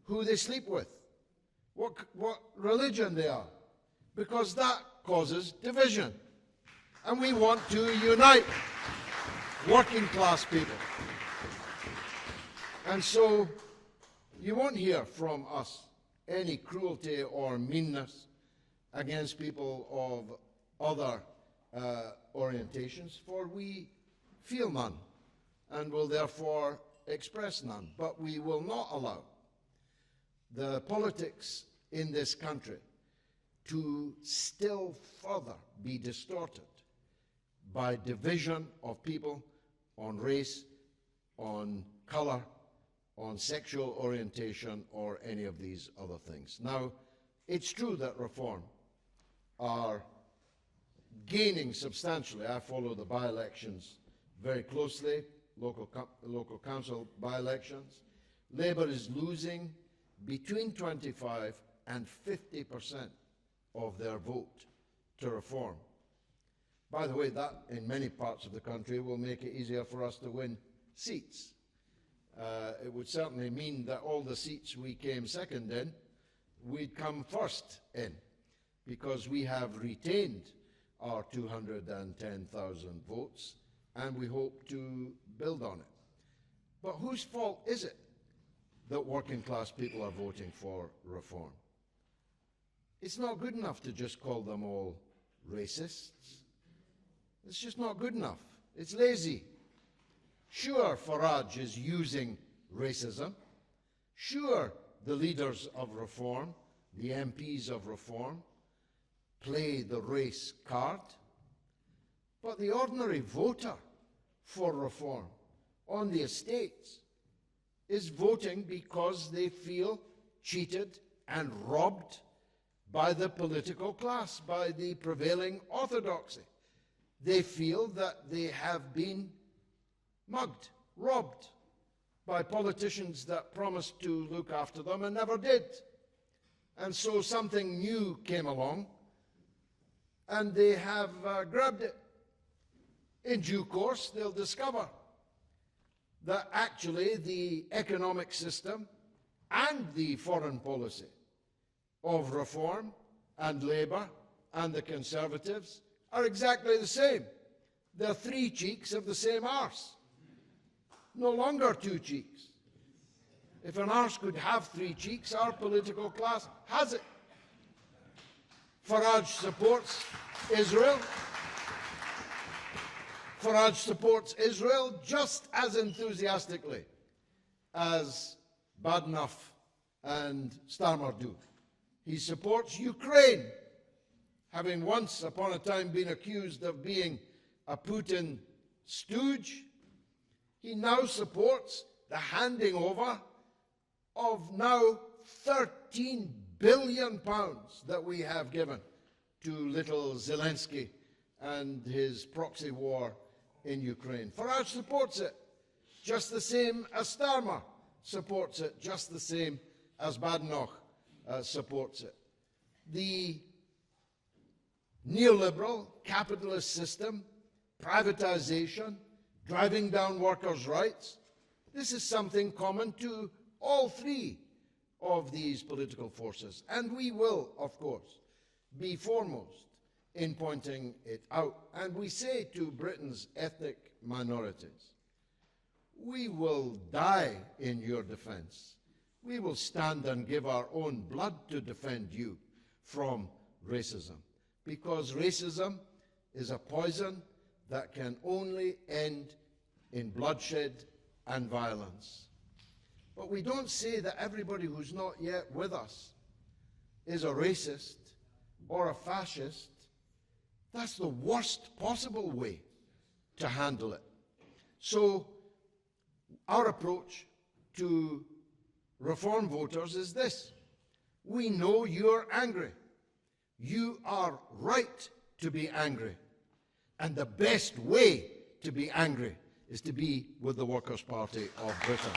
who they sleep with, what religion they are, because that causes division. And we want to unite working class people. And so you won't hear from us any cruelty or meanness against people of other orientations, for we feel none and will therefore express none. But we will not allow the politics in this country to still further be distorted by division of people on race, on color, on sexual orientation, or any of these other things. Now, it's true that reform are gaining substantially. I follow the by-elections very closely, local council by-elections. Labour is losing between 25 and 50% of their vote to reform. By the way, that in many parts of the country will make it easier for us to win seats. It would certainly mean that all the seats we came second in, we'd come first in, because we have retained our 210,000 votes, and we hope to build on it. But whose fault is it that working class people are voting for reform? It's not good enough to just call them all racists. It's just not good enough. It's lazy. Sure, Farage is using racism. Sure, the leaders of reform, the MPs of reform, play the race card. But the ordinary voter for reform on the estates is voting because they feel cheated and robbed by the political class, by the prevailing orthodoxy. They feel that they have been mugged, robbed by politicians that promised to look after them and never did. And so something new came along, and they have grabbed it. In due course, they'll discover that actually the economic system and the foreign policy of reform and Labour and the Conservatives are exactly the same. They're three cheeks of the same arse. No longer two cheeks. If an arse could have three cheeks, our political class has it. Farage supports Israel. Farage supports Israel just as enthusiastically as Badenoch and Starmer do. He supports Ukraine, having once upon a time been accused of being a Putin stooge. He now supports the handing over of now £13 billion that we have given to little Zelensky and his proxy war in Ukraine. Farage supports it, just the same as Starmer supports it, just the same as Badenoch supports it. The neoliberal capitalist system, privatization, driving down workers' rights, this is something common to all three of these political forces. And we will, of course, be foremost in pointing it out. And we say to Britain's ethnic minorities, we will die in your defense. We will stand and give our own blood to defend you from racism, because racism is a poison that can only end in bloodshed and violence. But we don't say that everybody who's not yet with us is a racist or a fascist. That's the worst possible way to handle it. So our approach to reform voters is this. We know you're angry. You are right to be angry. And the best way to be angry is to be with the Workers' Party of Britain.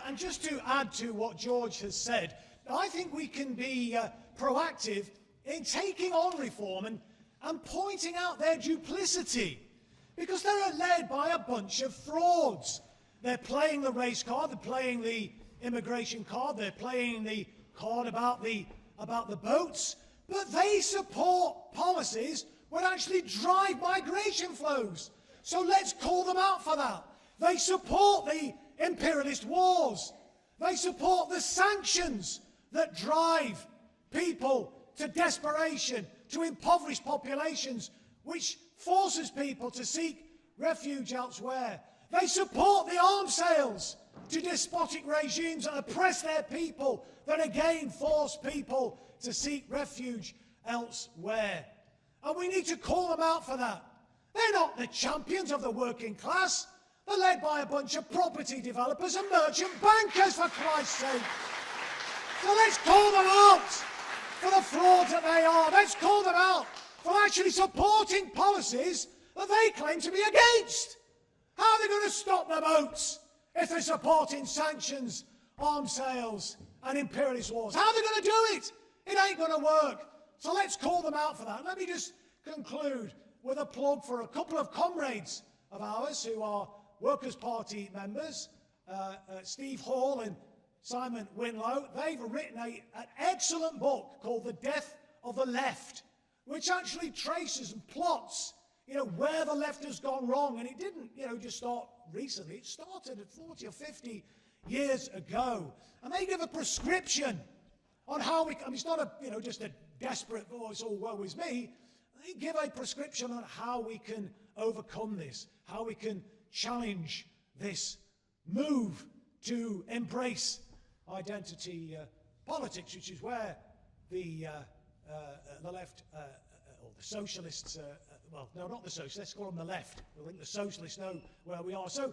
And just to add to what George has said, I think we can be proactive in taking on reform and pointing out their duplicity, because they're led by a bunch of frauds. They're playing the race card, they're playing the immigration card, they're playing the card about the boats, but they support policies that actually drive migration flows. So let's call them out for that. They support the imperialist wars. They support the sanctions that drive people to desperation, to impoverished populations, which forces people to seek refuge elsewhere. They support the arms sales to despotic regimes that oppress their people, that again force people to seek refuge elsewhere. And we need to call them out for that. They're not the champions of the working class. They're led by a bunch of property developers and merchant bankers, for Christ's sake. So let's call them out for the frauds that they are. Let's call them out for actually supporting policies that they claim to be against. How are they going to stop the boats if they're supporting sanctions, arms sales and imperialist wars? How are they going to do it? It ain't going to work. So let's call them out for that. Let me just conclude with a plug for a couple of comrades of ours who are Workers' Party members, Steve Hall and Simon Winlow. They've written an excellent book called The Death of the Left, which actually traces and plots, where the left has gone wrong. And it didn't, just start recently. It started at 40 or 50 years ago. And they give a prescription on how we, it's not just a desperate voice, oh, woe is me. They give a prescription on how we can overcome this, how we can challenge this move to embrace identity politics, which is where the left, or the socialists, well, no, not the socialists, let's call them the left. I think the socialists know where we are. So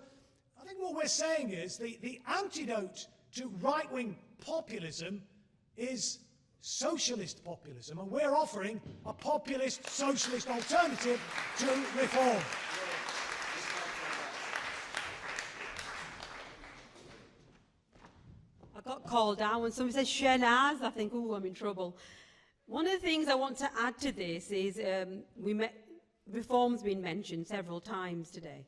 I think what we're saying is the antidote to right-wing populism is socialist populism, and we're offering a populist socialist alternative to reform. I got called out when somebody said Shanaz. I think, oh, I'm in trouble. One of the things I want to add to this is reform's been mentioned several times today.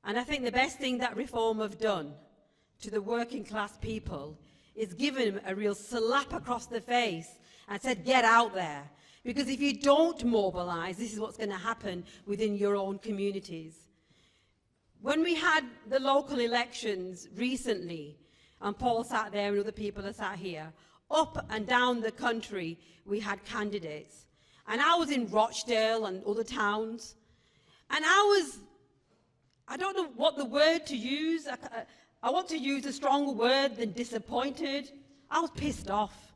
And I think the best thing that reform have done to the working class people is given them a real slap across the face and said, get out there. Because if you don't mobilize, this is what's going to happen within your own communities. When we had the local elections recently, and Paul sat there and other people are sat here, up and down the country, we had candidates. And I was in Rochdale and other towns, and I don't know what the word to use. I want to use a stronger word than disappointed. I was pissed off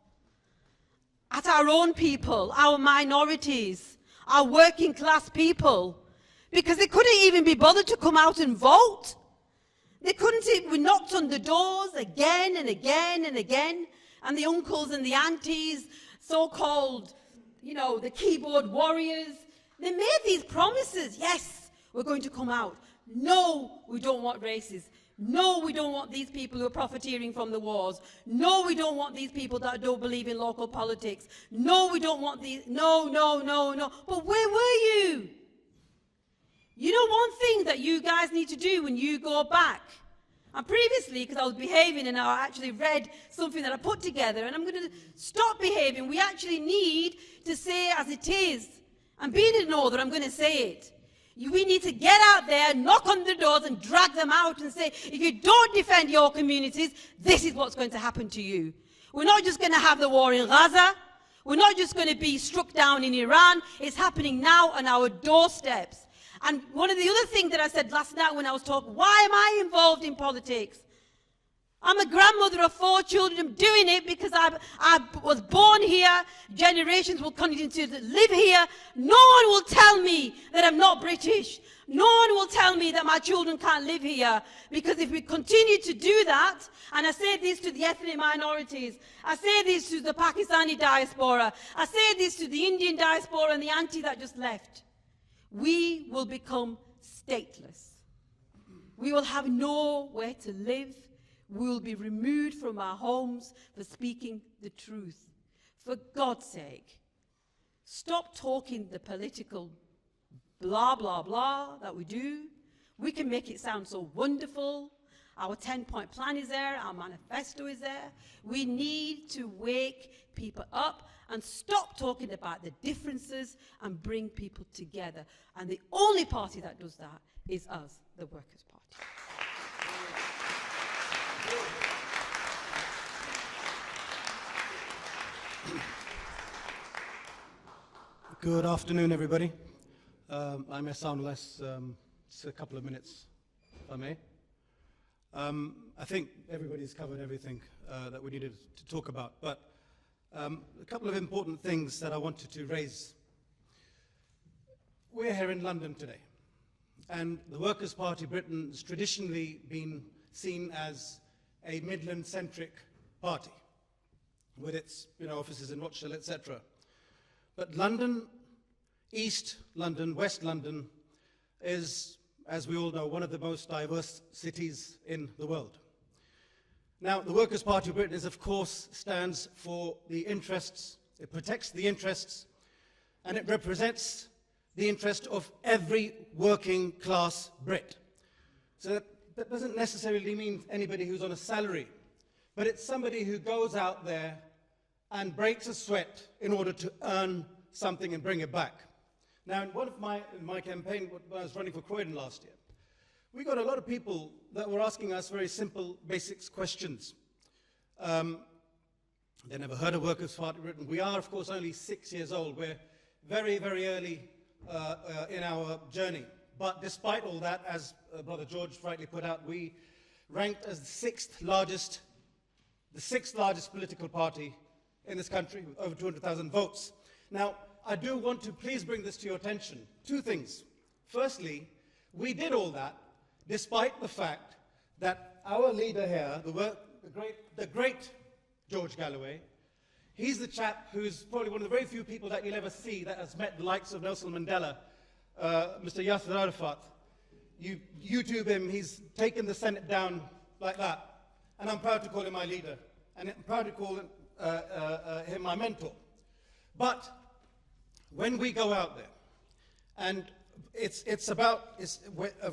at our own people, our minorities, our working class people, because they couldn't even be bothered to come out and vote. They couldn't even, we knocked on the doors again and again and again, and the uncles and the aunties so-called, you know, the keyboard warriors. They made these promises. Yes, we're going to come out. No, we don't want racists. No, we don't want these people who are profiteering from the wars. No, we don't want these people that don't believe in local politics. No, we don't want these. No, no, no, no. But where were you? You know one thing that you guys need to do when you go back? And previously, because I was behaving and I actually read something that I put together, and I'm going to stop behaving. We actually need to say as it is. And being in order, I'm going to say it. We need to get out there, knock on the doors and drag them out and say, if you don't defend your communities, this is what's going to happen to you. We're not just going to have the war in Gaza. We're not just going to be struck down in Iran. It's happening now on our doorsteps. And one of the other things that I said last night when I was talking, why am I involved in politics? I'm a grandmother of 4 children. I'm doing it because I was born here. Generations will continue to live here. No one will tell me that I'm not British. No one will tell me that my children can't live here. Because if we continue to do that, and I say this to the ethnic minorities, I say this to the Pakistani diaspora, I say this to the Indian diaspora and the auntie that just left, we will become stateless. We will have nowhere to live. We will be removed from our homes for speaking the truth. For God's sake, stop talking the political blah, blah, blah that we do. We can make it sound so wonderful. Our 10-point plan is there. Our manifesto is there. We need to wake people up and stop talking about the differences and bring people together. And the only party that does that is us, the Workers' Party. Good afternoon, everybody. I may sound less, just a couple of minutes, if I may. I think everybody's covered everything that we needed to talk about, but a couple of important things that I wanted to raise. We're here in London today, and the Workers' Party Britain has traditionally been seen as a Midland-centric party, with its offices in Rochdale, etc. But London, East London, West London is, as we all know, one of the most diverse cities in the world. Now, the Workers' Party of Britain is, of course, stands for the interests, it protects the interests, and it represents the interest of every working class Brit. So that doesn't necessarily mean anybody who's on a salary, but it's somebody who goes out there and breaks a sweat in order to earn something and bring it back. Now, in my campaign, when I was running for Croydon last year, we got a lot of people that were asking us very simple, basic questions. They never heard of Workers' Party Britain. We are, of course, only 6 years old. We're very, very early in our journey. But despite all that, as Brother George rightly put out, we ranked as the sixth largest political party in this country, with over 200,000 votes. Now, I do want to please bring this to your attention. 2 things. Firstly, we did all that despite the fact that our leader here, the great George Galloway, he's the chap who's probably one of the very few people that you'll ever see that has met the likes of Nelson Mandela, Mr. Yasser Arafat. You YouTube him, he's taken the Senate down like that. And I'm proud to call him my leader. And I'm proud to call him my mentor. But when we go out there, and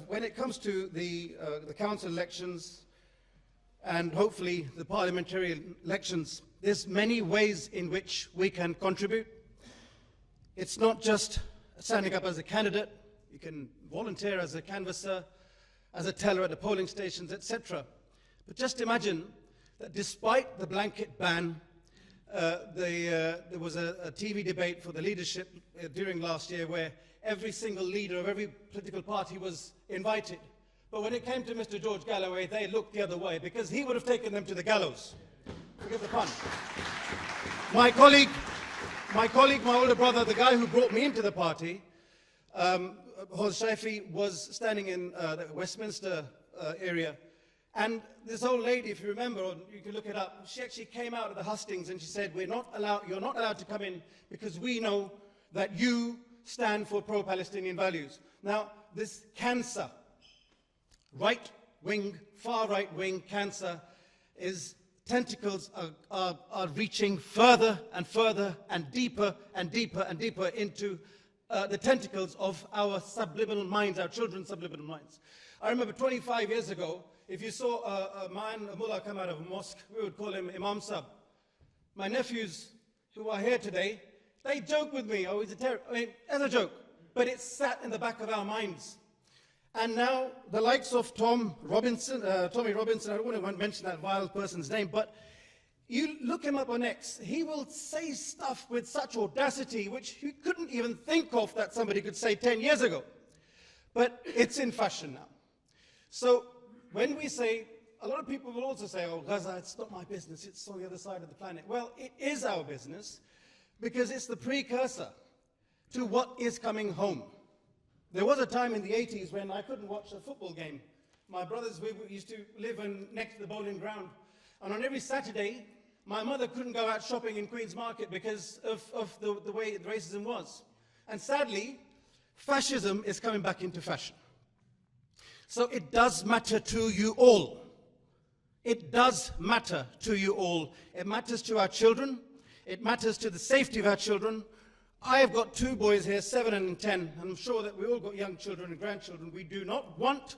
when it comes to the council elections and hopefully the parliamentary elections, there's many ways in which we can contribute. It's not just standing up as a candidate. You can volunteer as a canvasser, as a teller at the polling stations, etc. But just imagine that despite the blanket ban, there was a TV debate for the leadership during last year where every single leader of every political party was invited. But when it came to Mr. George Galloway, they looked the other way because he would have taken them to the gallows. Forgive the pun. My colleague, my older brother, the guy who brought me into the party, Hos Shaifi, was standing in the Westminster area, And this old lady, if you remember, or you can look it up, she actually came out of the hustings and she said, you're not allowed to come in because we know that you stand for pro-Palestinian values. Now, this cancer, right-wing, far right-wing cancer, tentacles are reaching further and further and deeper and deeper and deeper into the tentacles of our subliminal minds, our children's subliminal minds. I remember 25 years ago, if you saw a mullah come out of a mosque, we would call him Imam Sab. My nephews who are here today, they joke with me, oh, he's a terrorist, as a joke, but it's sat in the back of our minds. And now the likes of Tommy Robinson, I don't want to mention that vile person's name, but you look him up on X, he will say stuff with such audacity which you couldn't even think of that somebody could say 10 years ago. But it's in fashion now. So when we say, a lot of people will also say, oh, Gaza, it's not my business, it's on the other side of the planet. Well, it is our business because it's the precursor to what is coming home. There was a time in the 80s when I couldn't watch a football game. My brothers, we used to live next to the bowling ground. And on every Saturday, my mother couldn't go out shopping in Queen's Market because of the way racism was. And sadly, fascism is coming back into fashion. So it does matter to you all. It does matter to you all. It matters to our children. It matters to the safety of our children. I have got 2 boys here, 7 and 10. I'm sure that we all got young children and grandchildren. We do not want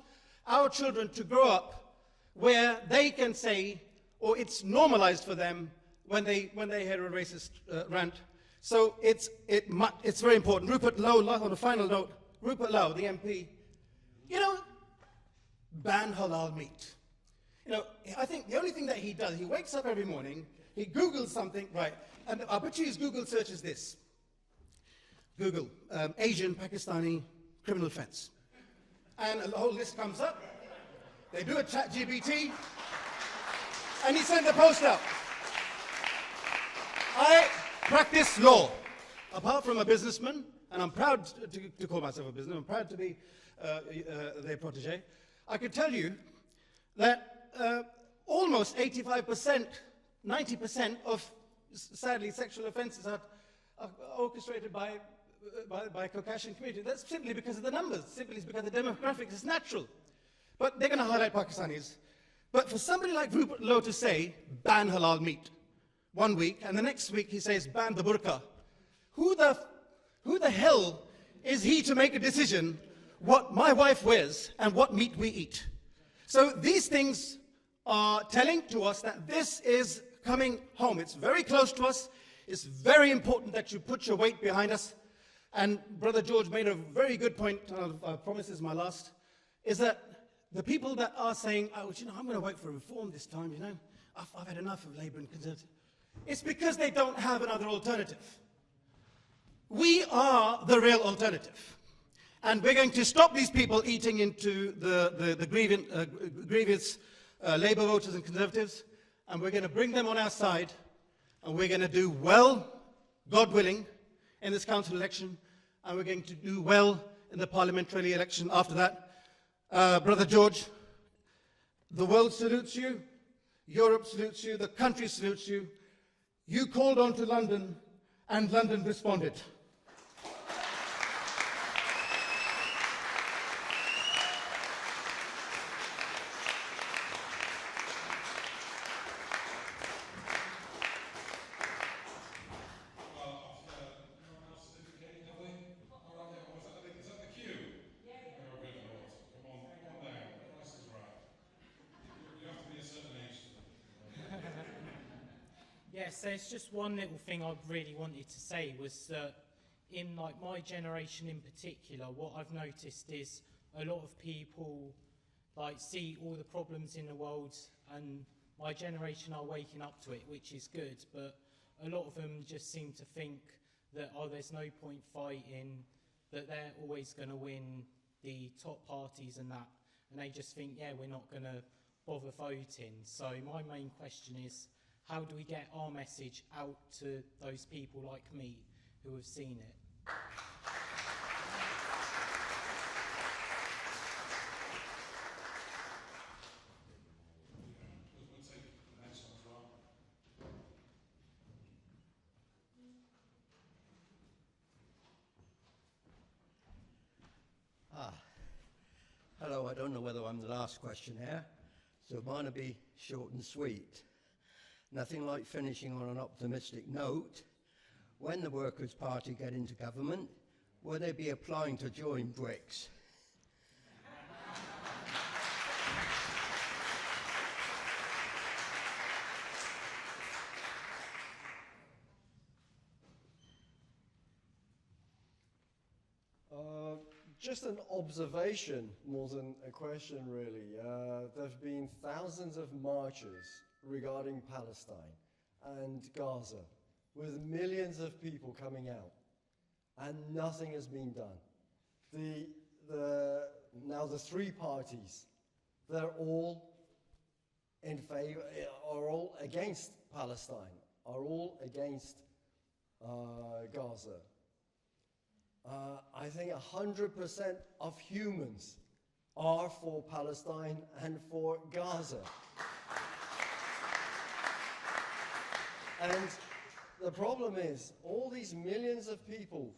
our children to grow up where they can say, or it's normalized for them when they hear a racist rant. So it's very important. Rupert Lowe, on a final note, Rupert Lowe, the MP, ban halal meat. I think the only thing that he does, he wakes up every morning, he Googles something, right, and I bet you his Google search is this. Google, Asian Pakistani criminal offense. And a whole list comes up. They do a chat GBT, and he sent the post out. I practice law. Apart from a businessman, and I'm proud to call myself a businessman, I'm proud to be their protege, I could tell you that almost 85%, 90% of, sadly, sexual offenses are orchestrated by Caucasian community. That's simply because of the numbers, simply because the demographics is natural. But they're going to highlight Pakistanis. But for somebody like Rupert Lowe to say, ban halal meat, 1 week, and the next week he says, ban the burqa, who the hell is he to make a decision what my wife wears and what meat we eat? So these things are telling to us that this is coming home. It's very close to us. It's very important that you put your weight behind us. And Brother George made a very good point, I promise this is my last, is that the people that are saying, oh, I'm going to vote for reform this time, I've had enough of Labour and Conservative. It's because they don't have another alternative. We are the real alternative. And we're going to stop these people eating into the grievous Labour voters and Conservatives, and we're going to bring them on our side, and we're going to do well, God willing, in this council election, and we're going to do well in the parliamentary election after that. Brother George, the world salutes you, Europe salutes you, the country salutes you. You called on to London, and London responded. Yes, there's just one little thing I really wanted to say was that in my generation in particular, what I've noticed is a lot of people see all the problems in the world, and my generation are waking up to it, which is good, but a lot of them just seem to think that, there's no point fighting, that they're always going to win the top parties and that, and they just think, yeah, we're not going to bother voting. So my main question is, how do we get our message out to those people like me who have seen it? don't know whether I'm the last questionnaire, so mine will be short and sweet. Nothing like finishing on an optimistic note. When the Workers' Party get into government, will they be applying to join BRICS? Just an observation more than a question, really. There have been thousands of marches regarding Palestine and Gaza, with millions of people coming out, and nothing has been done. Now the three parties, they're all in favor, are all against Palestine, are all against Gaza. I think 100% of humans are for Palestine and for Gaza. And the problem is, all these millions of people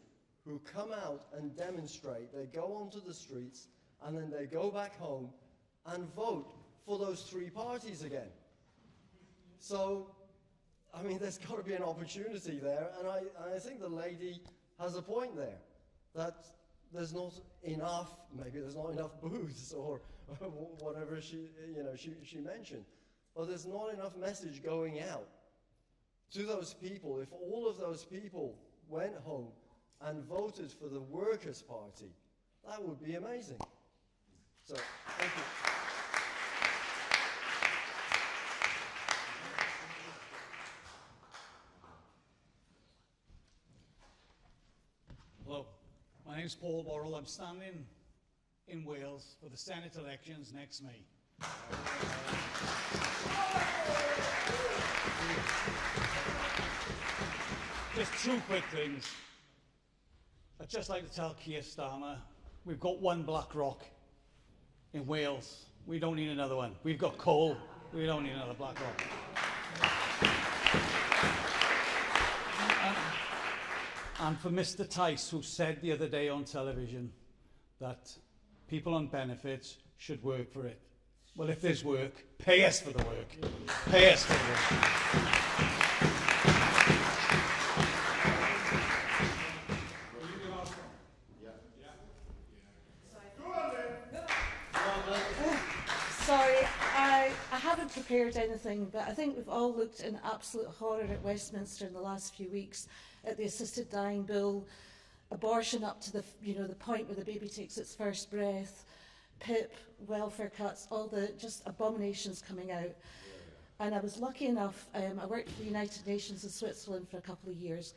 who come out and demonstrate, they go onto the streets, and then they go back home and vote for those three parties again. So, I mean, there's got to be an opportunity there, and I think the lady has a point there, that there's not enough, maybe there's not enough booths or whatever she mentioned, but there's not enough message going out to those people. If all of those people went home and voted for the Workers' Party, that would be amazing. So, thank you. Hello, my name is Paul Borrell. I'm standing in Wales for the Senate elections next May. Just two quick things. I'd just like to tell Keir Starmer, we've got one Black Rock in Wales. We don't need another one. We've got coal. We don't need another Black Rock. And for Mr. Tice, who said the other day on television that people on benefits should work for it. Well, if there's work, pay us for the work. Pay us for the work. Sorry, I haven't prepared anything, but I think we've all looked in absolute horror at Westminster in the last few weeks at the assisted dying bill, abortion up to the point where the baby takes its first breath, PIP, welfare cuts, all the just abominations coming out. And I was lucky enough, I worked for the United Nations in Switzerland for a couple of years.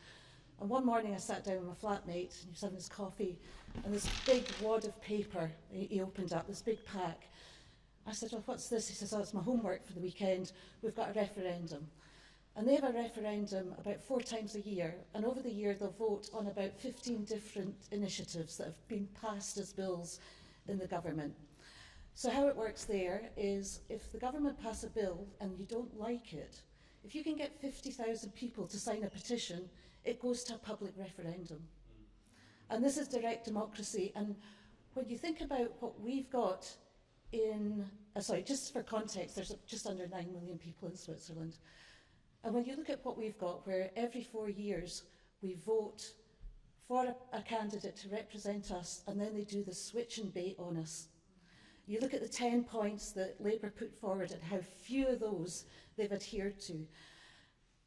And one morning I sat down with my flatmate, and he was having his coffee, and this big wad of paper he opened up, this big pack. I said, well, what's this? He says, oh, it's my homework for the weekend. We've got a referendum. And they have a referendum about 4 times a year, and over the year they'll vote on about 15 different initiatives that have been passed as bills in the government. So how it works there is, if the government pass a bill and you don't like it, if you can get 50,000 people to sign a petition, it goes to a public referendum. And this is direct democracy. And when you think about what we've got in, just for context, there's just under 9 million people in Switzerland. And when you look at what we've got, where every 4 years we vote for a candidate to represent us, and then they do the switch and bait on us. You look at the 10 points that Labour put forward and how few of those they've adhered to.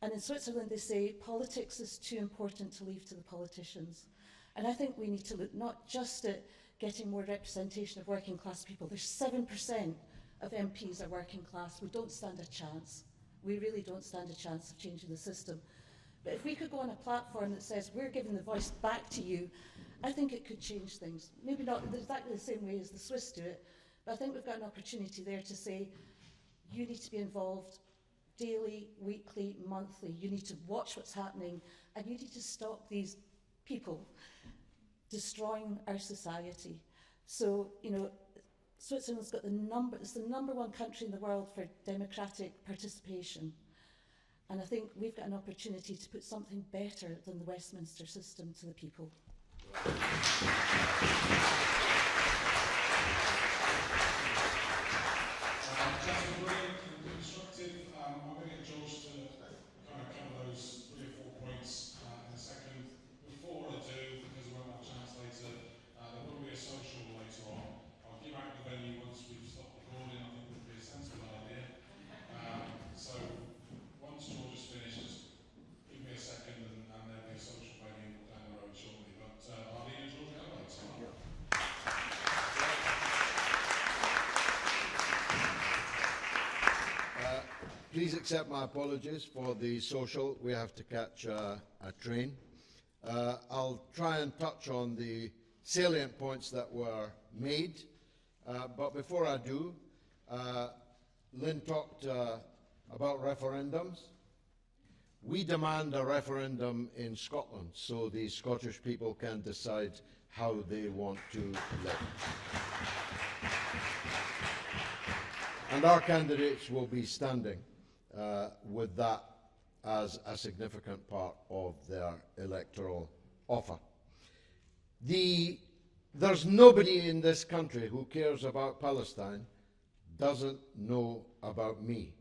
And in Switzerland they say politics is too important to leave to the politicians. And I think we need to look not just at getting more representation of working class people. There's 7% of MPs are working class. We don't stand a chance. We really don't stand a chance of changing the system. But if we could go on a platform that says we're giving the voice back to you, I think it could change things. Maybe not exactly the same way as the Swiss do it, but I think we've got an opportunity there to say, you need to be involved daily, weekly, monthly. You need to watch what's happening, and you need to stop these people destroying our society. So, Switzerland's got it's the #1 country in the world for democratic participation. And I think we've got an opportunity to put something better than the Westminster system to the people. legislative. I'm going to get George to kind of cover those 3 or 4 points in a second. Before I do, because we won't have a chance later, there will be a social later on. I'll give out the venue once we've stopped recording. I think it would be a sensible idea. So once George has finished, just give me a second and there'll be a social venue down the road shortly. But our leader, George Galloway, Please accept my apologies for the social. We have to catch a train. I'll try and touch on the salient points that were made. But before I do, Lynn talked about referendums. We demand a referendum in Scotland so the Scottish people can decide how they want to live. And our candidates will be standing with that as a significant part of their electoral offer. There's nobody in this country who cares about Palestine doesn't know about me.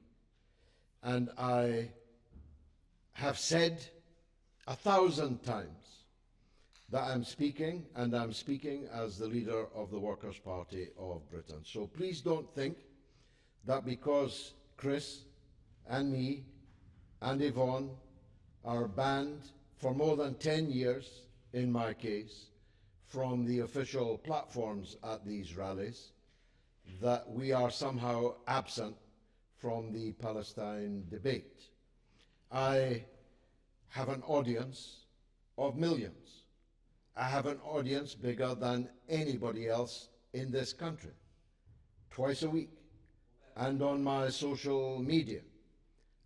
And I have said 1,000 times that I'm speaking, and I'm speaking as the leader of the Workers' Party of Britain. So please don't think that because Chris and me and Yvonne are banned for more than 10 years, in my case, from the official platforms at these rallies, that we are somehow absent from the Palestine debate. I have an audience of millions. I have an audience bigger than anybody else in this country, twice a week, and on my social media.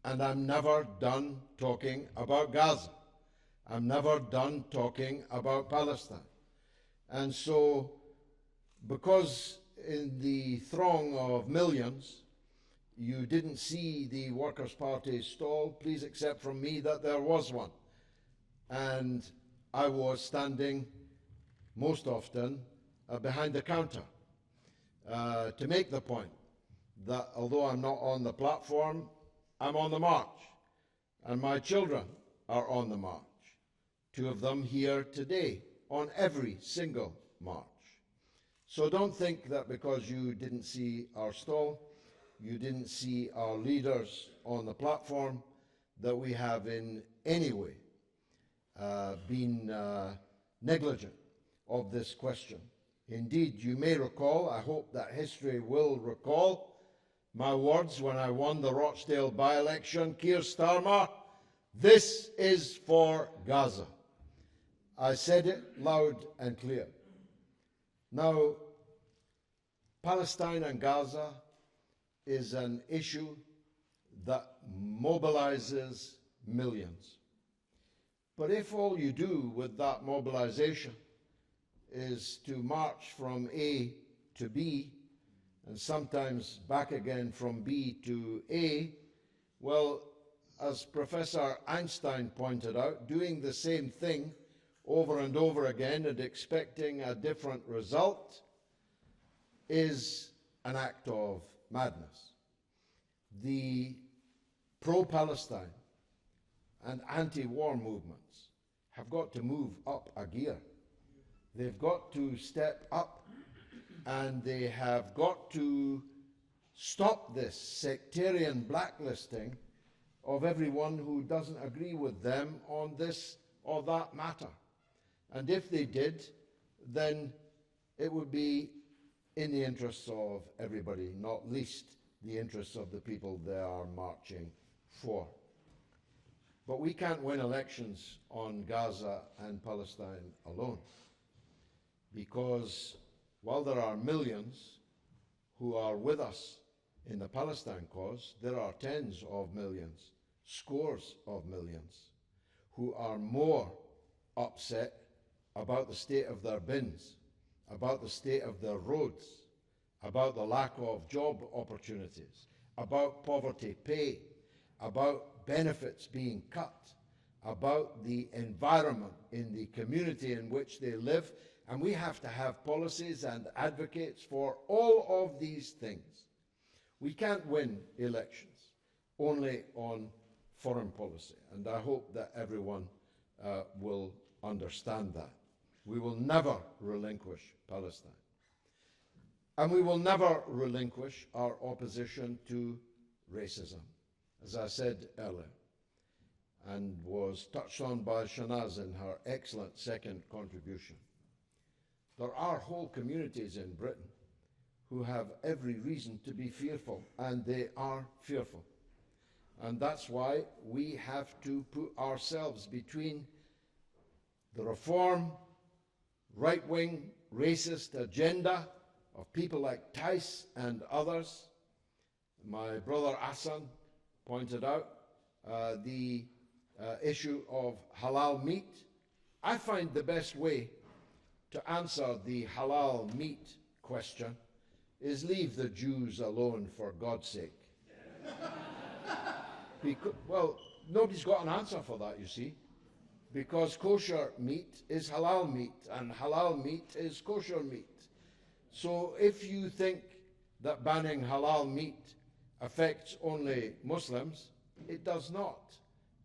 And I'm never done talking about Gaza. I'm never done talking about Palestine. And so, because in the throng of millions, you didn't see the Workers' Party stall, please accept from me that there was one. And I was standing most often behind the counter to make the point that although I'm not on the platform, I'm on the march. And my children are on the march. 2 of them here today on every single march. So don't think that because you didn't see our stall, you didn't see our leaders on the platform, that we have in any way been negligent of this question. Indeed, you may recall, I hope that history will recall, my words when I won the Rochdale by-election, Keir Starmer, this is for Gaza. I said it loud and clear. Now, Palestine and Gaza is an issue that mobilizes millions. But if all you do with that mobilization is to march from A to B, and sometimes back again from B to A, well, as Professor Einstein pointed out, doing the same thing over and over again and expecting a different result is an act of madness. The pro-Palestine and anti-war movements have got to move up a gear. They've got to step up, and they have got to stop this sectarian blacklisting of everyone who doesn't agree with them on this or that matter. And if they did, then it would be in the interests of everybody, not least the interests of the people they are marching for. But we can't win elections on Gaza and Palestine alone, because while there are millions who are with us in the Palestine cause, there are tens of millions, scores of millions, who are more upset about the state of their bins, about the state of their roads, about the lack of job opportunities, about poverty pay, about benefits being cut, about the environment in the community in which they live. And we have to have policies and advocates for all of these things. We can't win elections only on foreign policy. And I hope that everyone will understand that. We will never relinquish Palestine. And we will never relinquish our opposition to racism, as I said earlier, and was touched on by Shanaz in her excellent second contribution. There are whole communities in Britain who have every reason to be fearful, and they are fearful. And that's why we have to put ourselves between the reform, right-wing, racist agenda of people like Tice and others. My brother Hassan pointed out the issue of halal meat. I find the best way to answer the halal meat question is leave the Jews alone, for God's sake. Well, nobody's got an answer for that, you see, because kosher meat is halal meat, and halal meat is kosher meat. So if you think that banning halal meat affects only Muslims, it does not.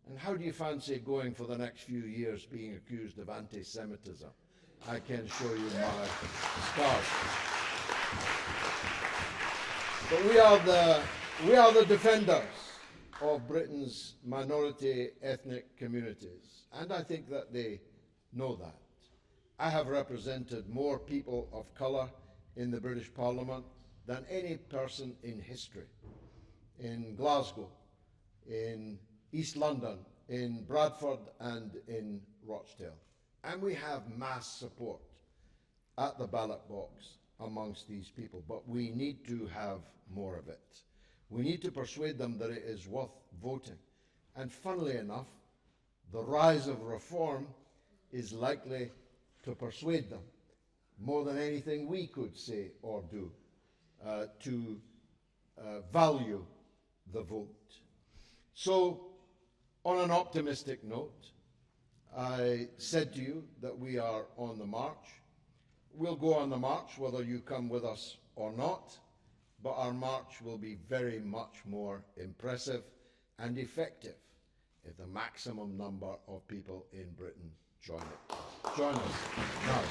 And how do you fancy going for the next few years being accused of anti-Semitism? I can show you my scars. But we are the defenders of Britain's minority ethnic communities, and I think that they know that. I have represented more people of colour in the British Parliament than any person in history. In Glasgow, in East London, in Bradford and in Rochdale. And we have mass support at the ballot box amongst these people, but we need to have more of it. We need to persuade them that it is worth voting. And funnily enough, the rise of reform is likely to persuade them more than anything we could say or do to value the vote. So, on an optimistic note, I said to you that we are on the march. We'll go on the march whether you come with us or not, but our march will be very much more impressive and effective if the maximum number of people in Britain join it. Join us now.